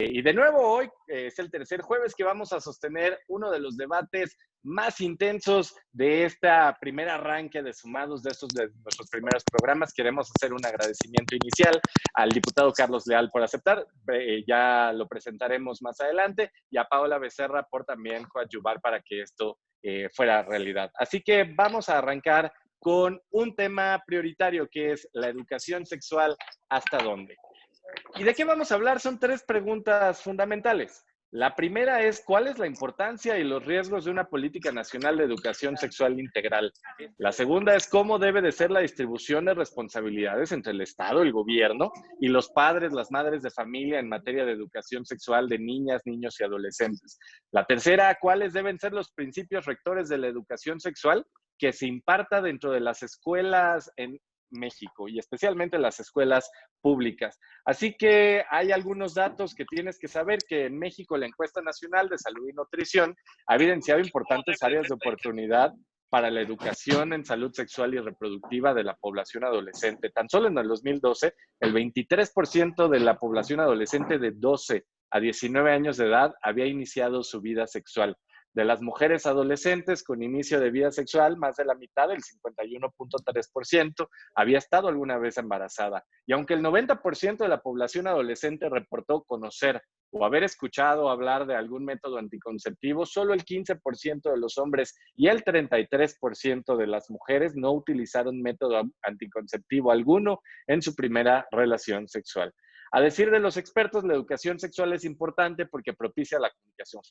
Y de nuevo hoy es el tercer jueves que vamos a sostener uno de los debates más intensos de esta primera arranque de Sumados, de nuestros primeros programas. Queremos hacer un agradecimiento inicial al diputado Carlos Leal por aceptar, ya lo presentaremos más adelante, y a Paola Becerra por también coadyuvar para que esto fuera realidad. Así que vamos a arrancar con un tema prioritario que es la educación sexual, ¿hasta dónde? ¿Y de qué vamos a hablar? Son tres preguntas fundamentales. La primera es, ¿cuál es la importancia y los riesgos de una política nacional de educación sexual integral? La segunda es, ¿cómo debe de ser la distribución de responsabilidades entre el Estado, el gobierno y los padres, las madres de familia en materia de educación sexual de niñas, niños y adolescentes? La tercera, ¿cuáles deben ser los principios rectores de la educación sexual que se imparta dentro de las escuelas en México y especialmente las escuelas públicas? Así que hay algunos datos que tienes que saber, que en México la encuesta nacional de salud y nutrición ha evidenciado importantes áreas de oportunidad para la educación en salud sexual y reproductiva de la población adolescente. Tan solo en el 2012, el 23% de la población adolescente de 12 a 19 años de edad había iniciado su vida sexual. De las mujeres adolescentes con inicio de vida sexual, más de la mitad, el 51.3%, había estado alguna vez embarazada. Y aunque el 90% de la población adolescente reportó conocer o haber escuchado hablar de algún método anticonceptivo, solo el 15% de los hombres y el 33% de las mujeres no utilizaron método anticonceptivo alguno en su primera relación sexual. A decir de los expertos, la educación sexual es importante porque propicia la comunicación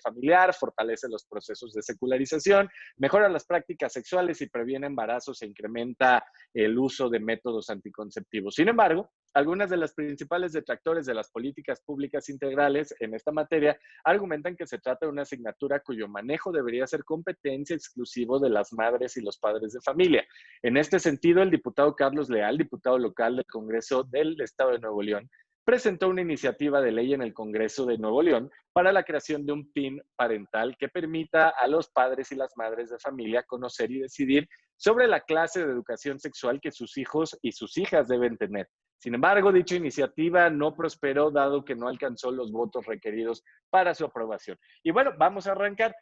familiar, fortalece los procesos de secularización, mejora las prácticas sexuales y previene embarazos e incrementa el uso de métodos anticonceptivos. Sin embargo, algunas de las principales detractores de las políticas públicas integrales en esta materia argumentan que se trata de una asignatura cuyo manejo debería ser competencia exclusiva de las madres y los padres de familia. En este sentido, el diputado Carlos Leal, diputado local del Congreso del Estado de Nuevo León, presentó una iniciativa de ley en el Congreso de Nuevo León para la creación de un PIN parental que permita a los padres y las madres de familia conocer y decidir sobre la clase de educación sexual que sus hijos y sus hijas deben tener. Sin embargo, dicha iniciativa no prosperó dado que no alcanzó los votos requeridos para su aprobación. Y bueno, vamos a arrancar.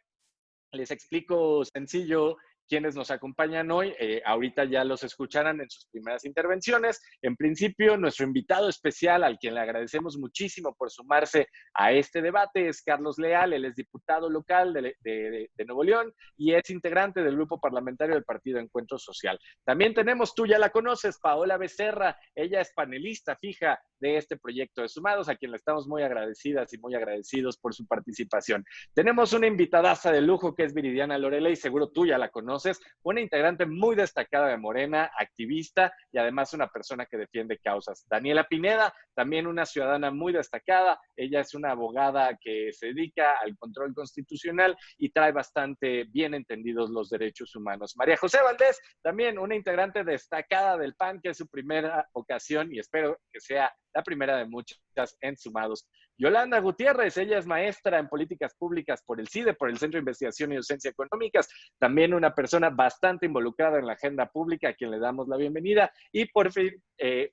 Les explico sencillo quienes nos acompañan hoy. Ahorita ya los escucharán en sus primeras intervenciones. En principio, nuestro invitado especial, al quien le agradecemos muchísimo por sumarse a este debate, es Carlos Leal. Él es diputado local de Nuevo León y es integrante del grupo parlamentario del Partido Encuentro Social. También tenemos, tú ya la conoces, Paola Becerra. Ella es panelista fija de este proyecto de Sumados, a quien le estamos muy agradecidas y muy agradecidos por su participación. Tenemos una invitadaza de lujo que es Viridiana Loreley, seguro tú ya la conoces, una integrante muy destacada de Morena, activista y además una persona que defiende causas. Daniela Pineda, también una ciudadana muy destacada, ella es una abogada que se dedica al control constitucional y trae bastante bien entendidos los derechos humanos. María José Valdés, también una integrante destacada del PAN, que es su primera ocasión y espero que sea la primera de muchas en Sumados. Yolanda Gutiérrez, ella es maestra en políticas públicas por el CIDE, por el Centro de Investigación y Docencia Económicas, también una persona bastante involucrada en la agenda pública, a quien le damos la bienvenida. Y por fin,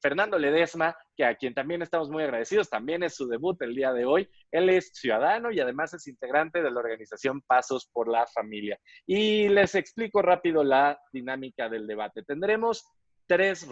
Fernando Ledesma, que a quien también estamos muy agradecidos, también es su debut el día de hoy. Él es ciudadano y además es integrante de la organización Pasos por la Familia. Y les explico rápido la dinámica del debate. Tendremos 4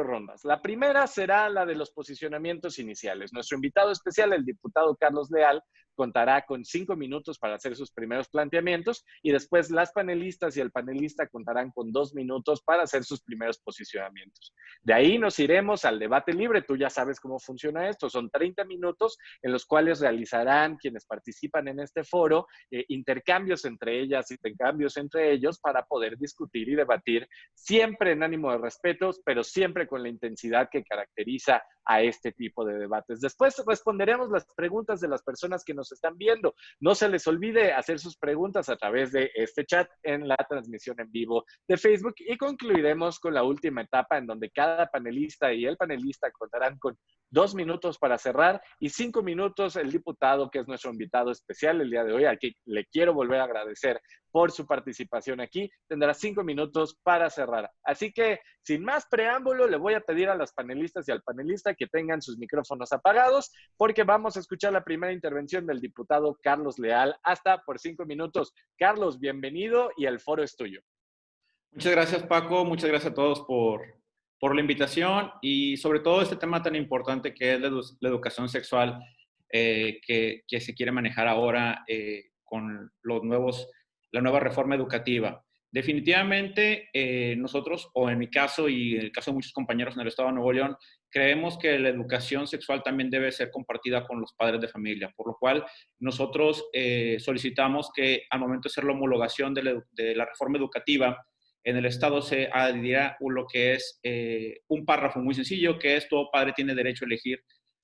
rondas. La primera será la de los posicionamientos iniciales. Nuestro invitado especial, el diputado Carlos Leal, contará con 5 minutos para hacer sus primeros planteamientos y después las panelistas y el panelista contarán con 2 minutos para hacer sus primeros posicionamientos. De ahí nos iremos al debate libre. Tú ya sabes cómo funciona esto. Son 30 minutos en los cuales realizarán quienes participan en este foro intercambios entre ellas, intercambios entre ellos para poder discutir y debatir siempre en ánimo de respeto, pero siempre con la intensidad que caracteriza a este tipo de debates. Después responderemos las preguntas de las personas que nos están viendo. No se les olvide hacer sus preguntas a través de este chat en la transmisión en vivo de Facebook y concluiremos con la última etapa en donde cada panelista y el panelista contarán con 2 minutos para cerrar y 5 minutos el diputado, que es nuestro invitado especial el día de hoy, al que le quiero volver a agradecer por su participación aquí. Tendrá 5 minutos para cerrar. Así que, sin más preámbulo, le voy a pedir a las panelistas y al panelista que tengan sus micrófonos apagados, porque vamos a escuchar la primera intervención del diputado Carlos Leal, hasta por 5 minutos. Carlos, bienvenido y el foro es tuyo. Muchas gracias, Paco. Muchas gracias a todos por la invitación y sobre todo este tema tan importante que es la educación sexual que se quiere manejar ahora con la nueva reforma educativa. Definitivamente nosotros, o en mi caso y en el caso de muchos compañeros en el Estado de Nuevo León, creemos que la educación sexual también debe ser compartida con los padres de familia, por lo cual nosotros solicitamos que al momento de hacer la homologación de la reforma educativa, en el Estado se adhirirá lo que es un párrafo muy sencillo, que es: todo padre tiene derecho a elegir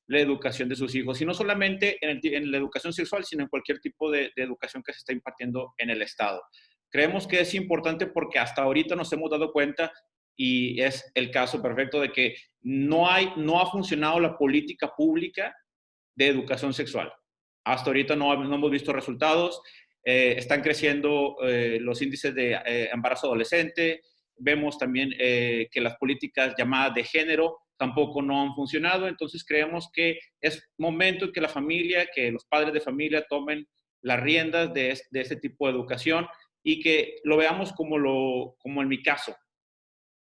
la educación de sus hijos, y no solamente en la educación sexual, sino en cualquier tipo de educación que se está impartiendo en el Estado. Creemos que es importante porque hasta ahorita nos hemos dado cuenta, y es el caso perfecto, de que no ha funcionado la política pública de educación sexual. Hasta ahorita no hemos visto resultados. Están creciendo los índices de embarazo adolescente. Vemos también que las políticas llamadas de género tampoco no han funcionado. Entonces creemos que es momento en que la familia, que los padres de familia tomen las riendas de este tipo de educación y que lo veamos como en mi caso.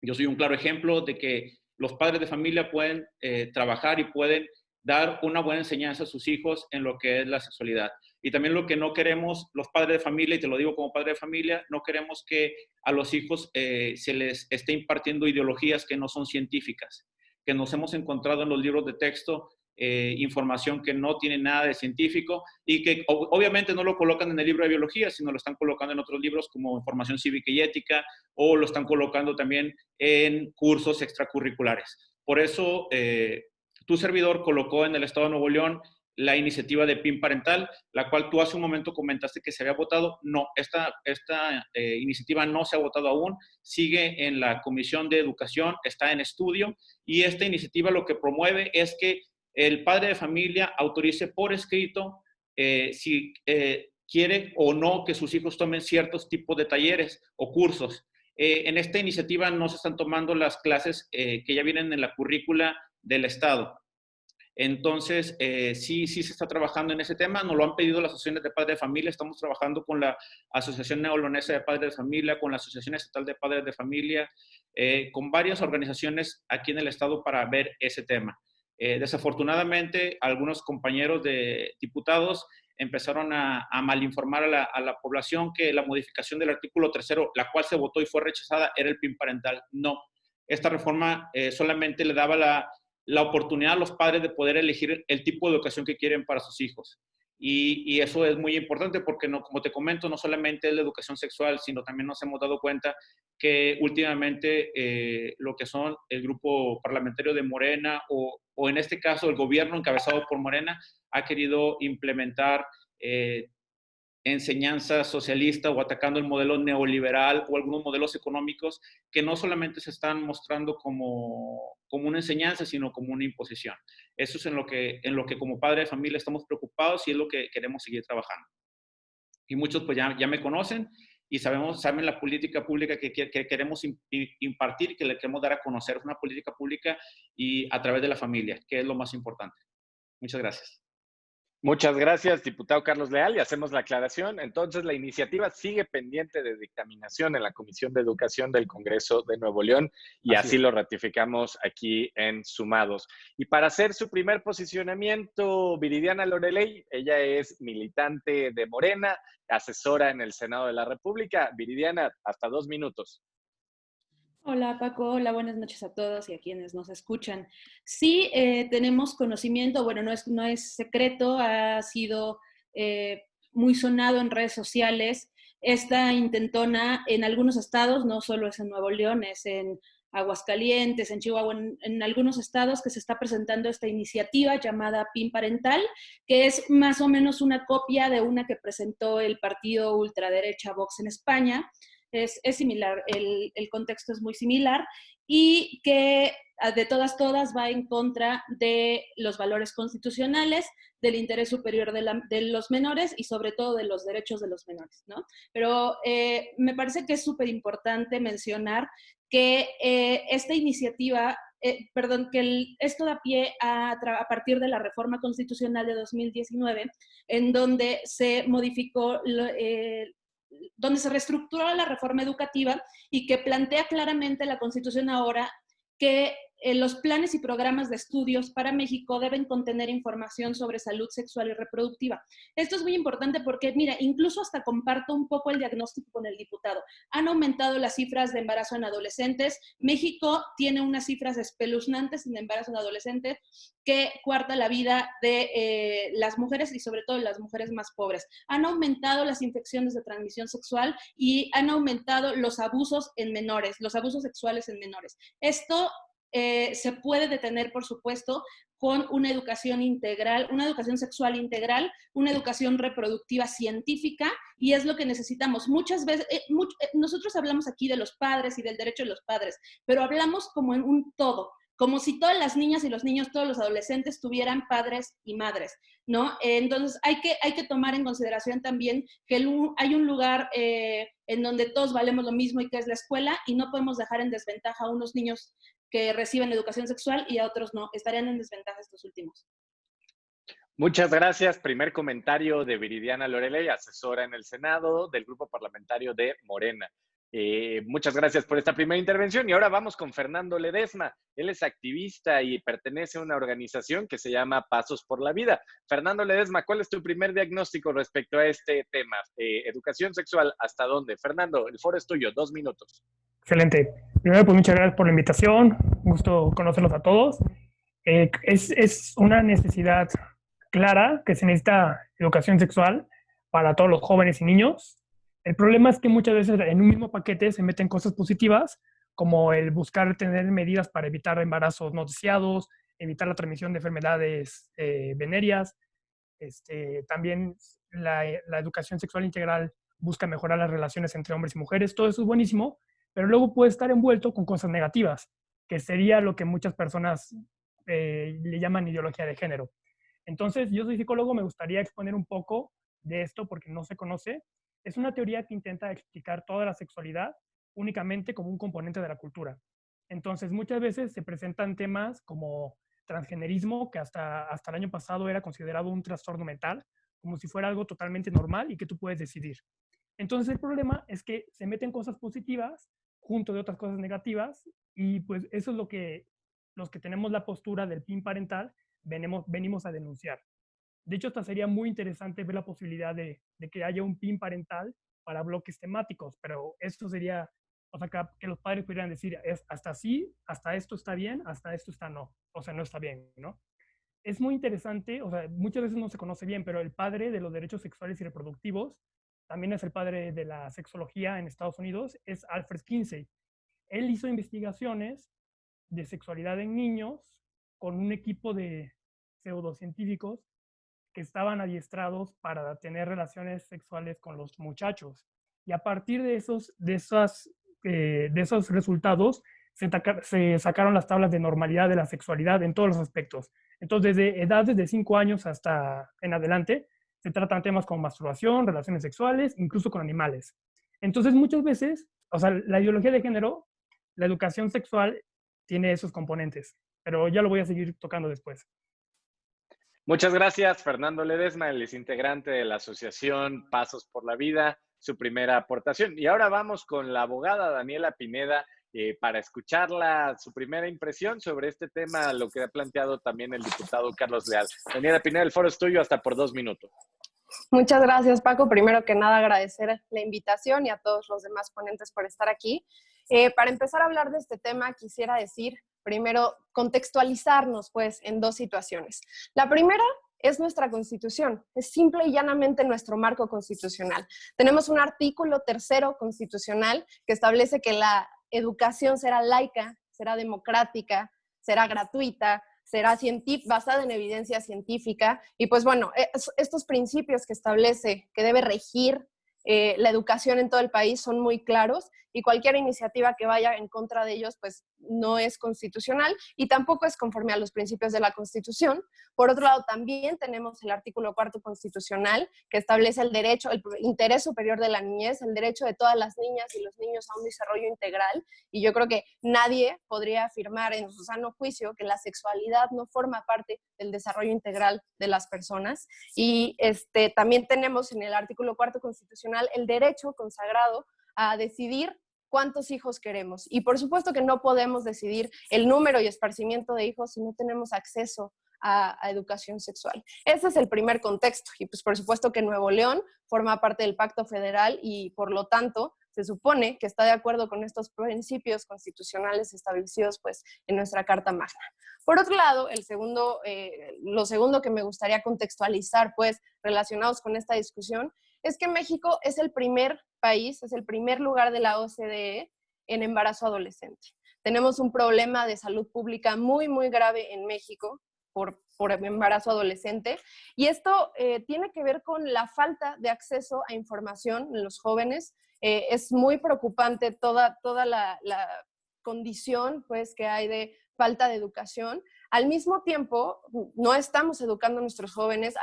Yo soy un claro ejemplo de que los padres de familia pueden trabajar y pueden dar una buena enseñanza a sus hijos en lo que es la sexualidad. Y también lo que no queremos los padres de familia, y te lo digo como padre de familia, no queremos que a los hijos se les esté impartiendo ideologías que no son científicas, que nos hemos encontrado en los libros de texto información que no tiene nada de científico y que obviamente no lo colocan en el libro de biología, sino lo están colocando en otros libros como información cívica y ética, o lo están colocando también en cursos extracurriculares. Por eso, tu servidor colocó en el Estado de Nuevo León la iniciativa de PIN parental, la cual tú hace un momento comentaste que se había votado. No, esta iniciativa no se ha votado aún, sigue en la Comisión de Educación, está en estudio, y esta iniciativa lo que promueve es que el padre de familia autorice por escrito si quiere o no que sus hijos tomen ciertos tipos de talleres o cursos. En esta iniciativa no se están tomando las clases que ya vienen en la currícula del Estado. Entonces, sí se está trabajando en ese tema. Nos lo han pedido las asociaciones de padres de familia. Estamos trabajando con la Asociación Neolonesa de Padres de Familia, con la Asociación Estatal de Padres de Familia, con varias organizaciones aquí en el Estado para ver ese tema. Desafortunadamente, algunos compañeros de diputados empezaron a malinformar a la población que la modificación del artículo 3º, la cual se votó y fue rechazada, era el PIN parental. No, esta reforma solamente le daba la oportunidad a los padres de poder elegir el tipo de educación que quieren para sus hijos. Y eso es muy importante porque, no, como te comento, no solamente es la educación sexual, sino también nos hemos dado cuenta que últimamente lo que son el grupo parlamentario de Morena o en este caso el gobierno encabezado por Morena ha querido implementar enseñanza socialista o atacando el modelo neoliberal o algunos modelos económicos que no solamente se están mostrando como una enseñanza, sino como una imposición. Eso es en lo que como padre de familia estamos preocupados y es lo que queremos seguir trabajando. Y muchos pues ya me conocen y saben la política pública que queremos impartir, que le queremos dar a conocer. Es una política pública y a través de la familia, que es lo más importante. Muchas gracias. Muchas gracias, diputado Carlos Leal, y hacemos la aclaración. Entonces, la iniciativa sigue pendiente de dictaminación en la Comisión de Educación del Congreso de Nuevo León y así lo ratificamos aquí en Sumados. Y para hacer su primer posicionamiento, Viridiana Loreley, ella es militante de Morena, asesora en el Senado de la República. Viridiana, hasta 2 minutos. Hola Paco, hola, buenas noches a todos y a quienes nos escuchan. Sí, tenemos conocimiento, bueno, no es secreto, ha sido muy sonado en redes sociales. Esta intentona en algunos estados, no solo es en Nuevo León, es en Aguascalientes, en Chihuahua, en algunos estados que se está presentando esta iniciativa llamada PIN Parental, que es más o menos una copia de una que presentó el partido ultraderecha Vox en España. es similar, el contexto es muy similar, y que de todas va en contra de los valores constitucionales, del interés superior de los menores y sobre todo de los derechos de los menores, ¿no? Pero me parece que es súper importante mencionar que esta iniciativa, esto da pie a partir de la reforma constitucional de 2019, en donde se modificó, donde se reestructuró la reforma educativa y que plantea claramente la Constitución ahora que los planes y programas de estudios para México deben contener información sobre salud sexual y reproductiva. Esto es muy importante porque, mira, incluso hasta comparto un poco el diagnóstico con el diputado. Han aumentado las cifras de embarazo en adolescentes. México tiene unas cifras espeluznantes en embarazo en adolescentes que cuarta la vida de las mujeres y sobre todo las mujeres más pobres. Han aumentado las infecciones de transmisión sexual y han aumentado los abusos en menores, los abusos sexuales en menores. Esto se puede detener, por supuesto, con una educación integral, una educación sexual integral, una educación reproductiva científica, y es lo que necesitamos. Muchas veces, nosotros hablamos aquí de los padres y del derecho de los padres, pero hablamos como en un todo, como si todas las niñas y los niños, todos los adolescentes tuvieran padres y madres, ¿no? Entonces hay que tomar en consideración también que hay un lugar en donde todos valemos lo mismo y que es la escuela, y no podemos dejar en desventaja a unos niños que reciben educación sexual y a otros no. Estarían en desventaja estos últimos. Muchas gracias. Primer comentario de Viridiana Loreley, asesora en el Senado del Grupo Parlamentario de Morena. Muchas gracias por esta primera intervención. Y ahora vamos con Fernando Ledesma. Él es activista y pertenece a una organización que se llama Pasos por la Vida. Fernando Ledesma, ¿cuál es tu primer diagnóstico respecto a este tema? Educación sexual, ¿hasta dónde? Fernando, el foro es tuyo, 2 minutos. Excelente. Primero, pues muchas gracias por la invitación. Un gusto conocerlos a todos. Es una necesidad clara que se necesita educación sexual para todos los jóvenes y niños. El problema es que muchas veces en un mismo paquete se meten cosas positivas, como el buscar tener medidas para evitar embarazos no deseados, evitar la transmisión de enfermedades venéreas. También la educación sexual integral busca mejorar las relaciones entre hombres y mujeres. Todo eso es buenísimo, pero luego puede estar envuelto con cosas negativas, que sería lo que muchas personas le llaman ideología de género. Entonces, yo soy psicólogo, me gustaría exponer un poco de esto porque no se conoce. Es una teoría que intenta explicar toda la sexualidad únicamente como un componente de la cultura. Entonces, muchas veces se presentan temas como transgenerismo, que hasta el año pasado era considerado un trastorno mental, como si fuera algo totalmente normal y que tú puedes decidir. Entonces, el problema es que se meten cosas positivas junto de otras cosas negativas, y pues eso es lo que los que tenemos la postura del PIN parental venimos a denunciar. De hecho, hasta sería muy interesante ver la posibilidad de que haya un PIN parental para bloques temáticos, pero esto sería, o sea, que los padres pudieran decir, hasta sí, hasta esto está bien, hasta esto está no, o sea, no está bien, ¿no? Es muy interesante, o sea, muchas veces no se conoce bien, pero el padre de los derechos sexuales y reproductivos también es el padre de la sexología en Estados Unidos, es Alfred Kinsey. Él hizo investigaciones de sexualidad en niños con un equipo de pseudocientíficos que estaban adiestrados para tener relaciones sexuales con los muchachos. Y a partir de esos resultados se sacaron las tablas de normalidad de la sexualidad en todos los aspectos. Entonces, desde edades de 5 años hasta en adelante, se tratan temas como masturbación, relaciones sexuales, incluso con animales. Entonces, muchas veces, o sea, la ideología de género, la educación sexual tiene esos componentes, pero ya lo voy a seguir tocando después. Muchas gracias, Fernando Ledesma, él es integrante de la asociación Pasos por la Vida, su primera aportación. Y ahora vamos con la abogada Daniela Pineda para escucharla, su primera impresión sobre este tema, lo que ha planteado también el diputado Carlos Leal. Daniela Pineda, el foro es tuyo hasta por 2 minutos. Muchas gracias, Paco. Primero que nada, agradecer la invitación y a todos los demás ponentes por estar aquí. Para empezar a hablar de este tema, quisiera decir, primero, contextualizarnos, pues, en 2 situaciones. La primera es nuestra Constitución, es simple y llanamente nuestro marco constitucional. Tenemos un artículo 3º constitucional que establece que la educación será laica, será democrática, será gratuita, será basada en evidencia científica, y pues bueno, estos principios que establece que debe regir la educación en todo el país son muy claros y cualquier iniciativa que vaya en contra de ellos pues no es constitucional y tampoco es conforme a los principios de la Constitución. Por otro lado, también tenemos el artículo 4 constitucional que establece el derecho, el interés superior de la niñez, el derecho de todas las niñas y los niños a un desarrollo integral, y yo creo que nadie podría afirmar en su sano juicio que la sexualidad no forma parte del desarrollo integral de las personas. Y también tenemos en el artículo 4 constitucional el derecho consagrado a decidir cuántos hijos queremos. Y por supuesto que no podemos decidir el número y esparcimiento de hijos si no tenemos acceso a educación sexual. Ese es el primer contexto. Y pues por supuesto que Nuevo León forma parte del Pacto Federal y por lo tanto se supone que está de acuerdo con estos principios constitucionales establecidos pues en nuestra Carta Magna. Por otro lado, lo segundo que me gustaría contextualizar pues relacionados con esta discusión es que México es el primer país, es el primer lugar de la OCDE en embarazo adolescente. Tenemos un problema de salud pública muy, muy grave en México por embarazo adolescente, y esto tiene que ver con la falta de acceso a información en los jóvenes. Es muy preocupante toda la condición pues, que hay de falta de educación. Al mismo tiempo, no estamos educando a nuestros jóvenes,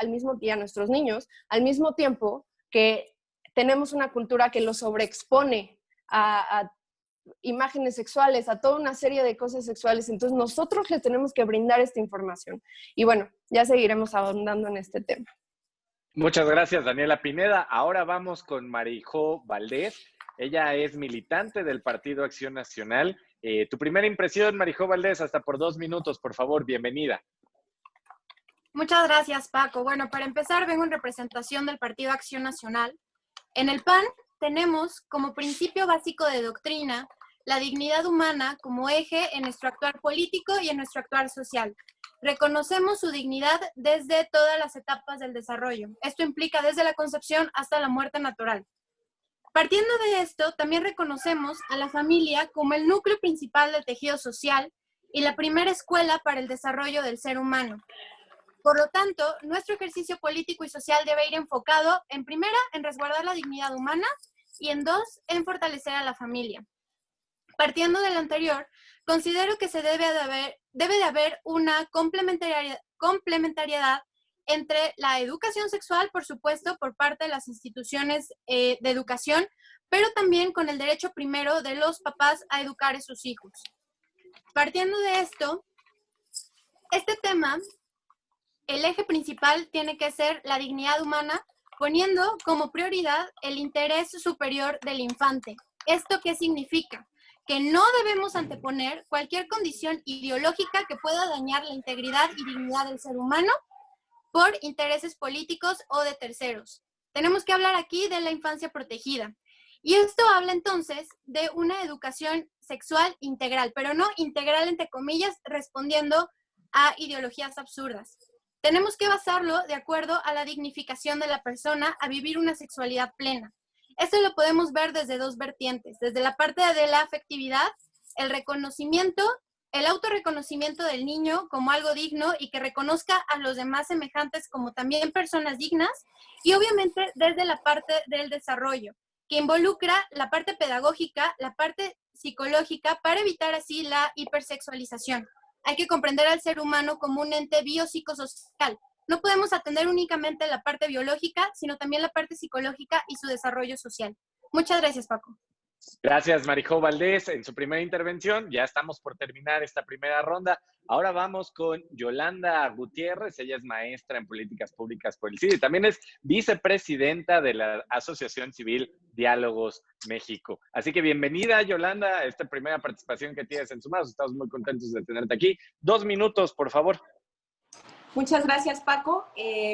y a nuestros niños, al mismo tiempo que tenemos una cultura que los sobreexpone a imágenes sexuales, a toda una serie de cosas sexuales. Entonces nosotros les tenemos que brindar esta información. Y bueno, ya seguiremos ahondando en este tema. Muchas gracias, Daniela Pineda. Ahora vamos con Marijó Valdés. Ella es militante del Partido Acción Nacional. Tu primera impresión, Marijó Valdés, hasta por 2 minutos, por favor, bienvenida. Muchas gracias, Paco. Bueno, para empezar, vengo en representación del Partido Acción Nacional. En el PAN tenemos como principio básico de doctrina la dignidad humana como eje en nuestro actuar político y en nuestro actuar social. Reconocemos su dignidad desde todas las etapas del desarrollo. Esto implica desde la concepción hasta la muerte natural. Partiendo de esto, también reconocemos a la familia como el núcleo principal del tejido social y la primera escuela para el desarrollo del ser humano. Por lo tanto, nuestro ejercicio político y social debe ir enfocado, en primera, en resguardar la dignidad humana y en dos, en fortalecer a la familia. Partiendo de lo anterior, considero que debe de haber una complementariedad entre la educación sexual, por supuesto, por parte de las instituciones de educación, pero también con el derecho primero de los papás a educar a sus hijos. Partiendo de esto, este tema, el eje principal tiene que ser la dignidad humana, poniendo como prioridad el interés superior del infante. ¿Esto qué significa? Que no debemos anteponer cualquier condición ideológica que pueda dañar la integridad y dignidad del ser humano por intereses políticos o de terceros. Tenemos que hablar aquí de la infancia protegida. Y esto habla entonces de una educación sexual integral, pero no integral entre comillas, respondiendo a ideologías absurdas. Tenemos que basarlo de acuerdo a la dignificación de la persona a vivir una sexualidad plena. Esto lo podemos ver desde dos vertientes, desde la parte de la afectividad, el reconocimiento, el autorreconocimiento del niño como algo digno y que reconozca a los demás semejantes como también personas dignas, y obviamente desde la parte del desarrollo, que involucra la parte pedagógica, la parte psicológica, para evitar así la hipersexualización. Hay que comprender al ser humano como un ente biopsicosocial. No podemos atender únicamente la parte biológica, sino también la parte psicológica y su desarrollo social. Muchas gracias, Paco. Gracias, Marijó Valdés, en su primera intervención. Ya estamos por terminar esta primera ronda. Ahora vamos con Yolanda Gutiérrez. Ella es maestra en políticas públicas por el CIDI. También es vicepresidenta de la Asociación Civil Diálogos México. Así que bienvenida, Yolanda, a esta primera participación que tienes en Sumados. Estamos muy contentos de tenerte aquí. 2 minutos, por favor. Muchas gracias, Paco.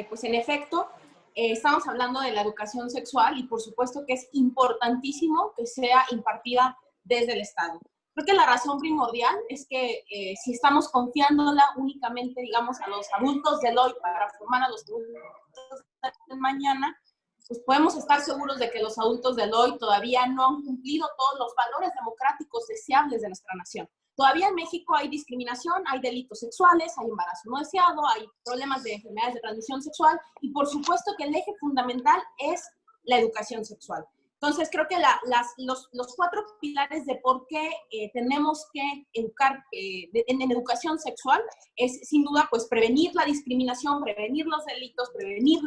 Pues en efecto, estamos hablando de la educación sexual y por supuesto que es importantísimo que sea impartida desde el Estado. Creo que la razón primordial es que si estamos confiándola únicamente, digamos, a los adultos del hoy para formar a los adultos del mañana, pues podemos estar seguros de que los adultos del hoy todavía no han cumplido todos los valores democráticos deseables de nuestra nación. Todavía en México hay discriminación, hay delitos sexuales, hay embarazo no deseado, hay problemas de enfermedades de transmisión sexual y por supuesto que el eje fundamental es la educación sexual. Entonces, creo que los 4 pilares de por qué tenemos que educar en educación sexual es, sin duda, pues prevenir la discriminación, prevenir los delitos, prevenir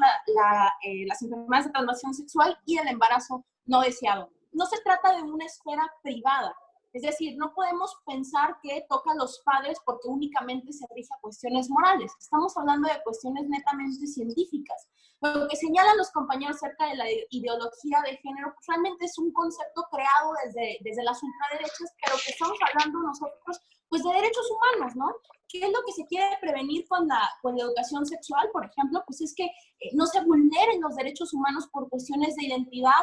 las enfermedades de transmisión sexual y el embarazo no deseado. No se trata de una esfera privada. Es decir, no podemos pensar que toca a los padres porque únicamente se rige a cuestiones morales. Estamos hablando de cuestiones netamente científicas. Lo que señalan los compañeros acerca de la ideología de género, pues realmente es un concepto creado desde las ultraderechas, pero que estamos hablando nosotros pues de derechos humanos, ¿no? ¿Qué es lo que se quiere prevenir con la educación sexual? Por ejemplo, pues es que no se vulneren los derechos humanos por cuestiones de identidad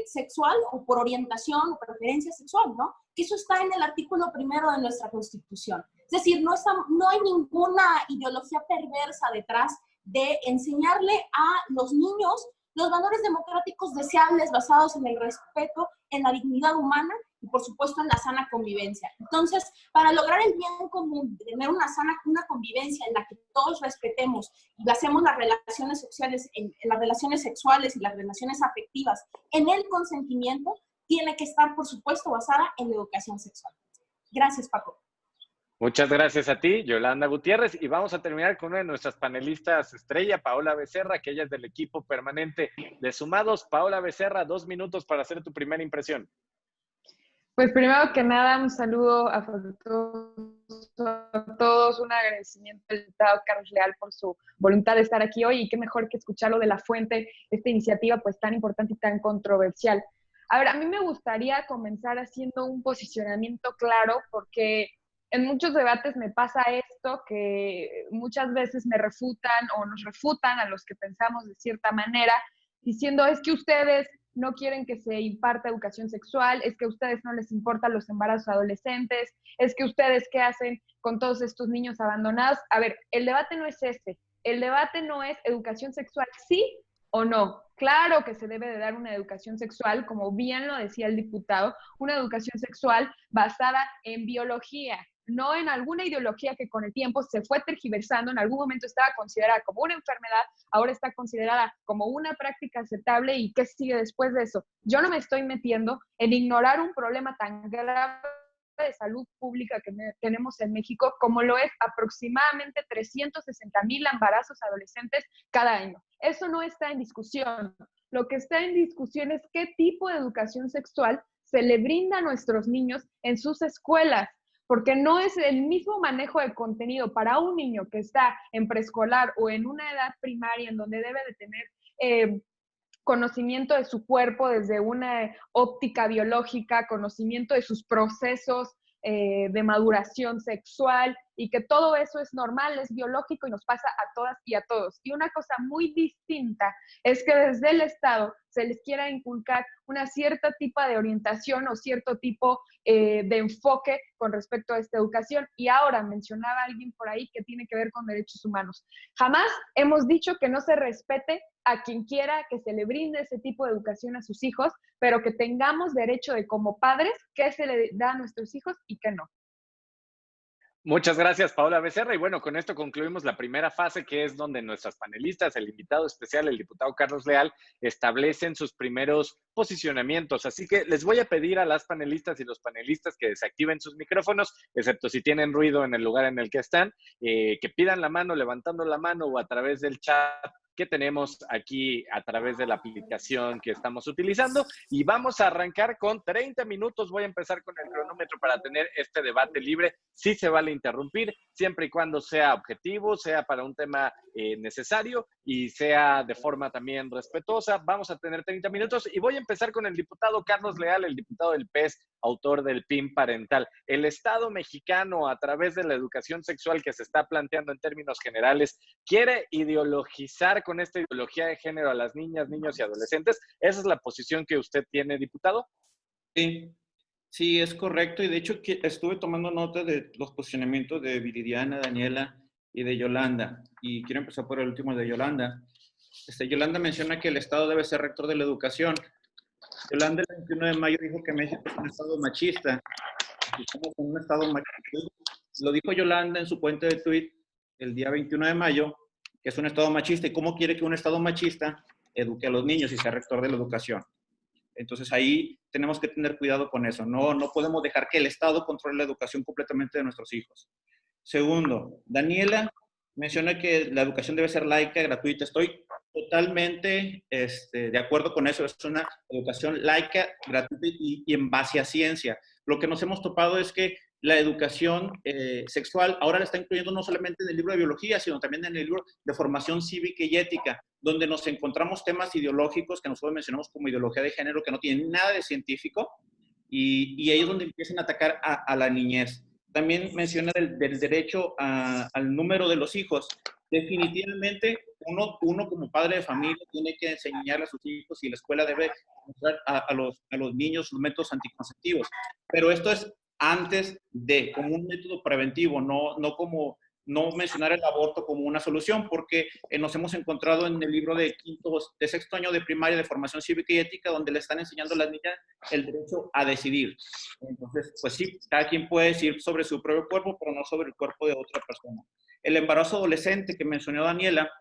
sexual o por orientación o preferencia sexual, ¿no? Que eso está en el artículo 1 de nuestra Constitución. Es decir, no hay ninguna ideología perversa detrás de enseñarle a los niños los valores democráticos deseables basados en el respeto, en la dignidad humana y, por supuesto, en la sana convivencia. Entonces, para lograr el bien común, tener una convivencia en la que todos respetemos y basemos las relaciones sociales, en las relaciones sexuales y las relaciones afectivas en el consentimiento, tiene que estar, por supuesto, basada en la educación sexual. Gracias, Paco. Muchas gracias a ti, Yolanda Gutiérrez. Y vamos a terminar con una de nuestras panelistas estrella, Paola Becerra, que ella es del equipo permanente de Sumados. Paola Becerra, 2 minutos para hacer tu primera impresión. Pues primero que nada, un saludo afectuoso a todos, un agradecimiento al diputado Carlos Leal por su voluntad de estar aquí hoy y qué mejor que escucharlo de la fuente, esta iniciativa pues tan importante y tan controversial. A ver, a mí me gustaría comenzar haciendo un posicionamiento claro porque en muchos debates me pasa esto, que muchas veces me refutan o nos refutan a los que pensamos de cierta manera, diciendo es que ustedes no quieren que se imparta educación sexual, es que a ustedes no les importan los embarazos adolescentes, es que ustedes qué hacen con todos estos niños abandonados. A ver, el debate no es ese, el debate no es educación sexual, sí o no. Claro que se debe de dar una educación sexual, como bien lo decía el diputado, una educación sexual basada en biología, no en alguna ideología que con el tiempo se fue tergiversando, en algún momento estaba considerada como una enfermedad, ahora está considerada como una práctica aceptable, ¿y qué sigue después de eso? Yo no me estoy metiendo en ignorar un problema tan grave de salud pública que tenemos en México, como lo es aproximadamente 360,000 embarazos adolescentes cada año. Eso no está en discusión. Lo que está en discusión es qué tipo de educación sexual se le brinda a nuestros niños en sus escuelas, porque no es el mismo manejo de contenido para un niño que está en preescolar o en una edad primaria en donde debe de tener conocimiento de su cuerpo desde una óptica biológica, conocimiento de sus procesos de maduración sexual y que todo eso es normal, es biológico y nos pasa a todas y a todos. Y una cosa muy distinta es que desde el Estado se les quiera inculcar una cierta tipo de orientación o cierto tipo de enfoque con respecto a esta educación. Y ahora mencionaba alguien por ahí que tiene que ver con derechos humanos. Jamás hemos dicho que no se respete a quien quiera que se le brinde ese tipo de educación a sus hijos, pero que tengamos derecho de como padres qué se le da a nuestros hijos y qué no. Muchas gracias, Paola Becerra. Y bueno, con esto concluimos la primera fase, que es donde nuestras panelistas, el invitado especial, el diputado Carlos Leal, establecen sus primeros posicionamientos. Así que les voy a pedir a las panelistas y los panelistas que desactiven sus micrófonos, excepto si tienen ruido en el lugar en el que están, que pidan la mano levantando la mano o a través del chat que tenemos aquí a través de la aplicación que estamos utilizando. Y vamos a arrancar con 30 minutos. Voy a empezar con el cronómetro para tener este debate libre. Sí se vale interrumpir, siempre y cuando sea objetivo, sea para un tema necesario y sea de forma también respetuosa. Vamos a tener 30 minutos y voy a empezar con el diputado Carlos Leal, el diputado del PES, autor del PIN parental. El Estado mexicano, a través de la educación sexual que se está planteando en términos generales, quiere ideologizar con esta ideología de género a las niñas, niños y adolescentes. ¿Esa es la posición que usted tiene, diputado? Sí, es correcto. Y de hecho estuve tomando nota de los posicionamientos de Viridiana, Daniela y de Yolanda. Y quiero empezar por el último de Yolanda. Yolanda menciona que el Estado debe ser rector de la educación. Yolanda el 21 de mayo dijo que México es un Estado machista. Estamos en un Estado machista. Lo dijo Yolanda en su cuenta de tweet el día 21 de mayo, que es un Estado machista. ¿Y cómo quiere que un Estado machista eduque a los niños y sea rector de la educación. Entonces ahí tenemos que tener cuidado con eso. No podemos dejar que el Estado controle la educación completamente de nuestros hijos. Segundo, Daniela menciona que la educación debe ser laica, gratuita. Estoy totalmente de acuerdo con eso. Es una educación laica, gratuita y en base a ciencia. Lo que nos hemos topado es que la educación sexual ahora la está incluyendo no solamente en el libro de biología, sino también en el libro de formación cívica y ética, donde nos encontramos temas ideológicos que nosotros mencionamos como ideología de género, que no tienen nada de científico, y ahí es donde empiezan a atacar a la niñez. También menciona del derecho al número de los hijos. Definitivamente, uno como padre de familia tiene que enseñarle a sus hijos y la escuela debe mostrar a los niños los métodos anticonceptivos. Pero esto es antes de, como un método preventivo, no mencionar el aborto como una solución, porque nos hemos encontrado en el libro de sexto año de primaria de formación cívica y ética, donde le están enseñando a las niñas el derecho a decidir. Entonces, pues sí, cada quien puede decir sobre su propio cuerpo, pero no sobre el cuerpo de otra persona. El embarazo adolescente que mencionó Daniela,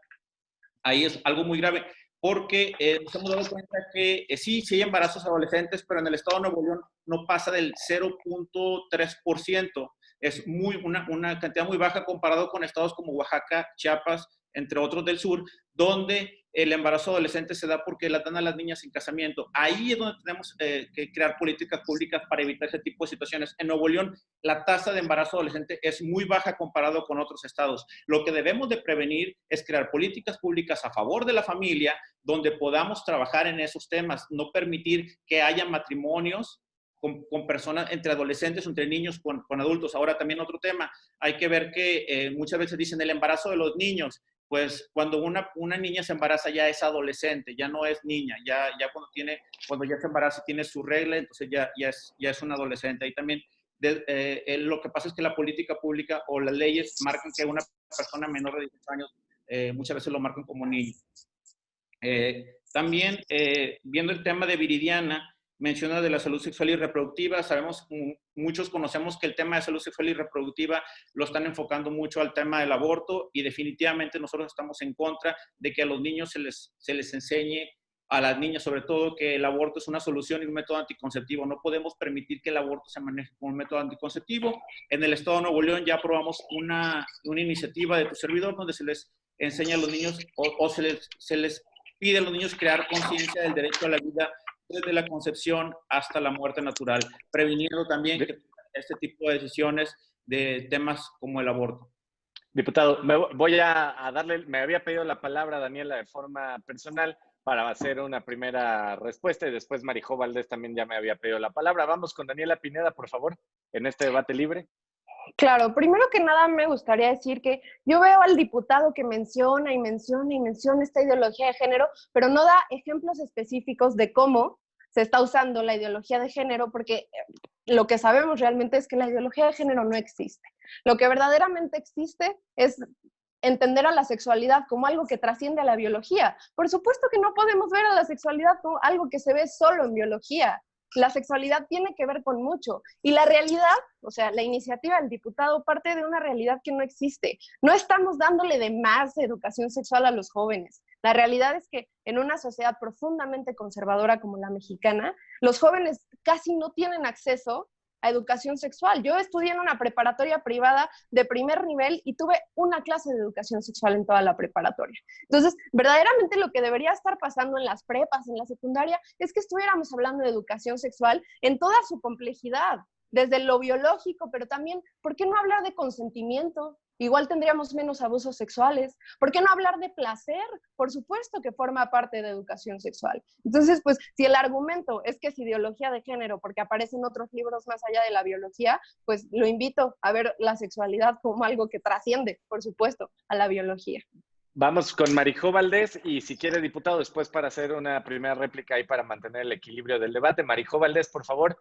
ahí es algo muy grave, porque nos hemos dado cuenta que sí hay embarazos adolescentes, pero en el estado de Nuevo León no pasa del 0.3%. Es una cantidad muy baja comparado con estados como Oaxaca, Chiapas, entre otros del sur, donde el embarazo adolescente se da porque las dan a las niñas sin casamiento. Ahí es donde tenemos que crear políticas públicas para evitar ese tipo de situaciones. En Nuevo León, la tasa de embarazo adolescente es muy baja comparado con otros estados. Lo que debemos de prevenir es crear políticas públicas a favor de la familia, donde podamos trabajar en esos temas, no permitir que haya matrimonios con personas, entre adolescentes o entre niños con adultos. Ahora también otro tema, hay que ver que muchas veces dicen el embarazo de los niños. Pues cuando una niña se embaraza ya es adolescente, ya no es niña, ya cuando ya se embaraza tiene su regla, entonces ya es un adolescente. Ahí también lo que pasa es que la política pública o las leyes marcan que una persona menor de 18 años muchas veces lo marcan como niño. También viendo el tema de Viridiana, menciona de la salud sexual y reproductiva. Muchos conocemos que el tema de salud sexual y reproductiva lo están enfocando mucho al tema del aborto, y definitivamente nosotros estamos en contra de que a los niños se les enseñe, a las niñas sobre todo, que el aborto es una solución y un método anticonceptivo. No podemos permitir que el aborto se maneje como un método anticonceptivo. En el estado de Nuevo León ya aprobamos una iniciativa de tu servidor donde se les enseña a los niños o se les pide a los niños crear conciencia del derecho a la vida desde la concepción hasta la muerte natural, previniendo también que este tipo de decisiones de temas como el aborto. Diputado, me había pedido la palabra Daniela de forma personal para hacer una primera respuesta, y después Marijó Valdés también ya me había pedido la palabra. Vamos con Daniela Pineda, por favor, en este debate libre. Claro, primero que nada me gustaría decir que yo veo al diputado que menciona esta ideología de género, pero no da ejemplos específicos de cómo se está usando la ideología de género, porque lo que sabemos realmente es que la ideología de género no existe. Lo que verdaderamente existe es entender a la sexualidad como algo que trasciende a la biología. Por supuesto que no podemos ver a la sexualidad como algo que se ve solo en biología. La sexualidad tiene que ver con mucho. Y la realidad, o sea, la iniciativa del diputado parte de una realidad que no existe. No estamos dándole de más educación sexual a los jóvenes. La realidad es que en una sociedad profundamente conservadora como la mexicana, los jóvenes casi no tienen acceso a educación sexual. Yo estudié en una preparatoria privada de primer nivel y tuve una clase de educación sexual en toda la preparatoria. Entonces, verdaderamente lo que debería estar pasando en las prepas, en la secundaria, es que estuviéramos hablando de educación sexual en toda su complejidad, desde lo biológico, pero también, ¿por qué no hablar de consentimiento? Igual tendríamos menos abusos sexuales. ¿Por qué no hablar de placer? Por supuesto que forma parte de educación sexual. Entonces, pues, si el argumento es que es ideología de género porque aparecen otros libros más allá de la biología, pues lo invito a ver la sexualidad como algo que trasciende, por supuesto, a la biología. Vamos con Marijó Valdés, y si quiere, diputado, después para hacer una primera réplica ahí para mantener el equilibrio del debate. Marijó Valdés, por favor.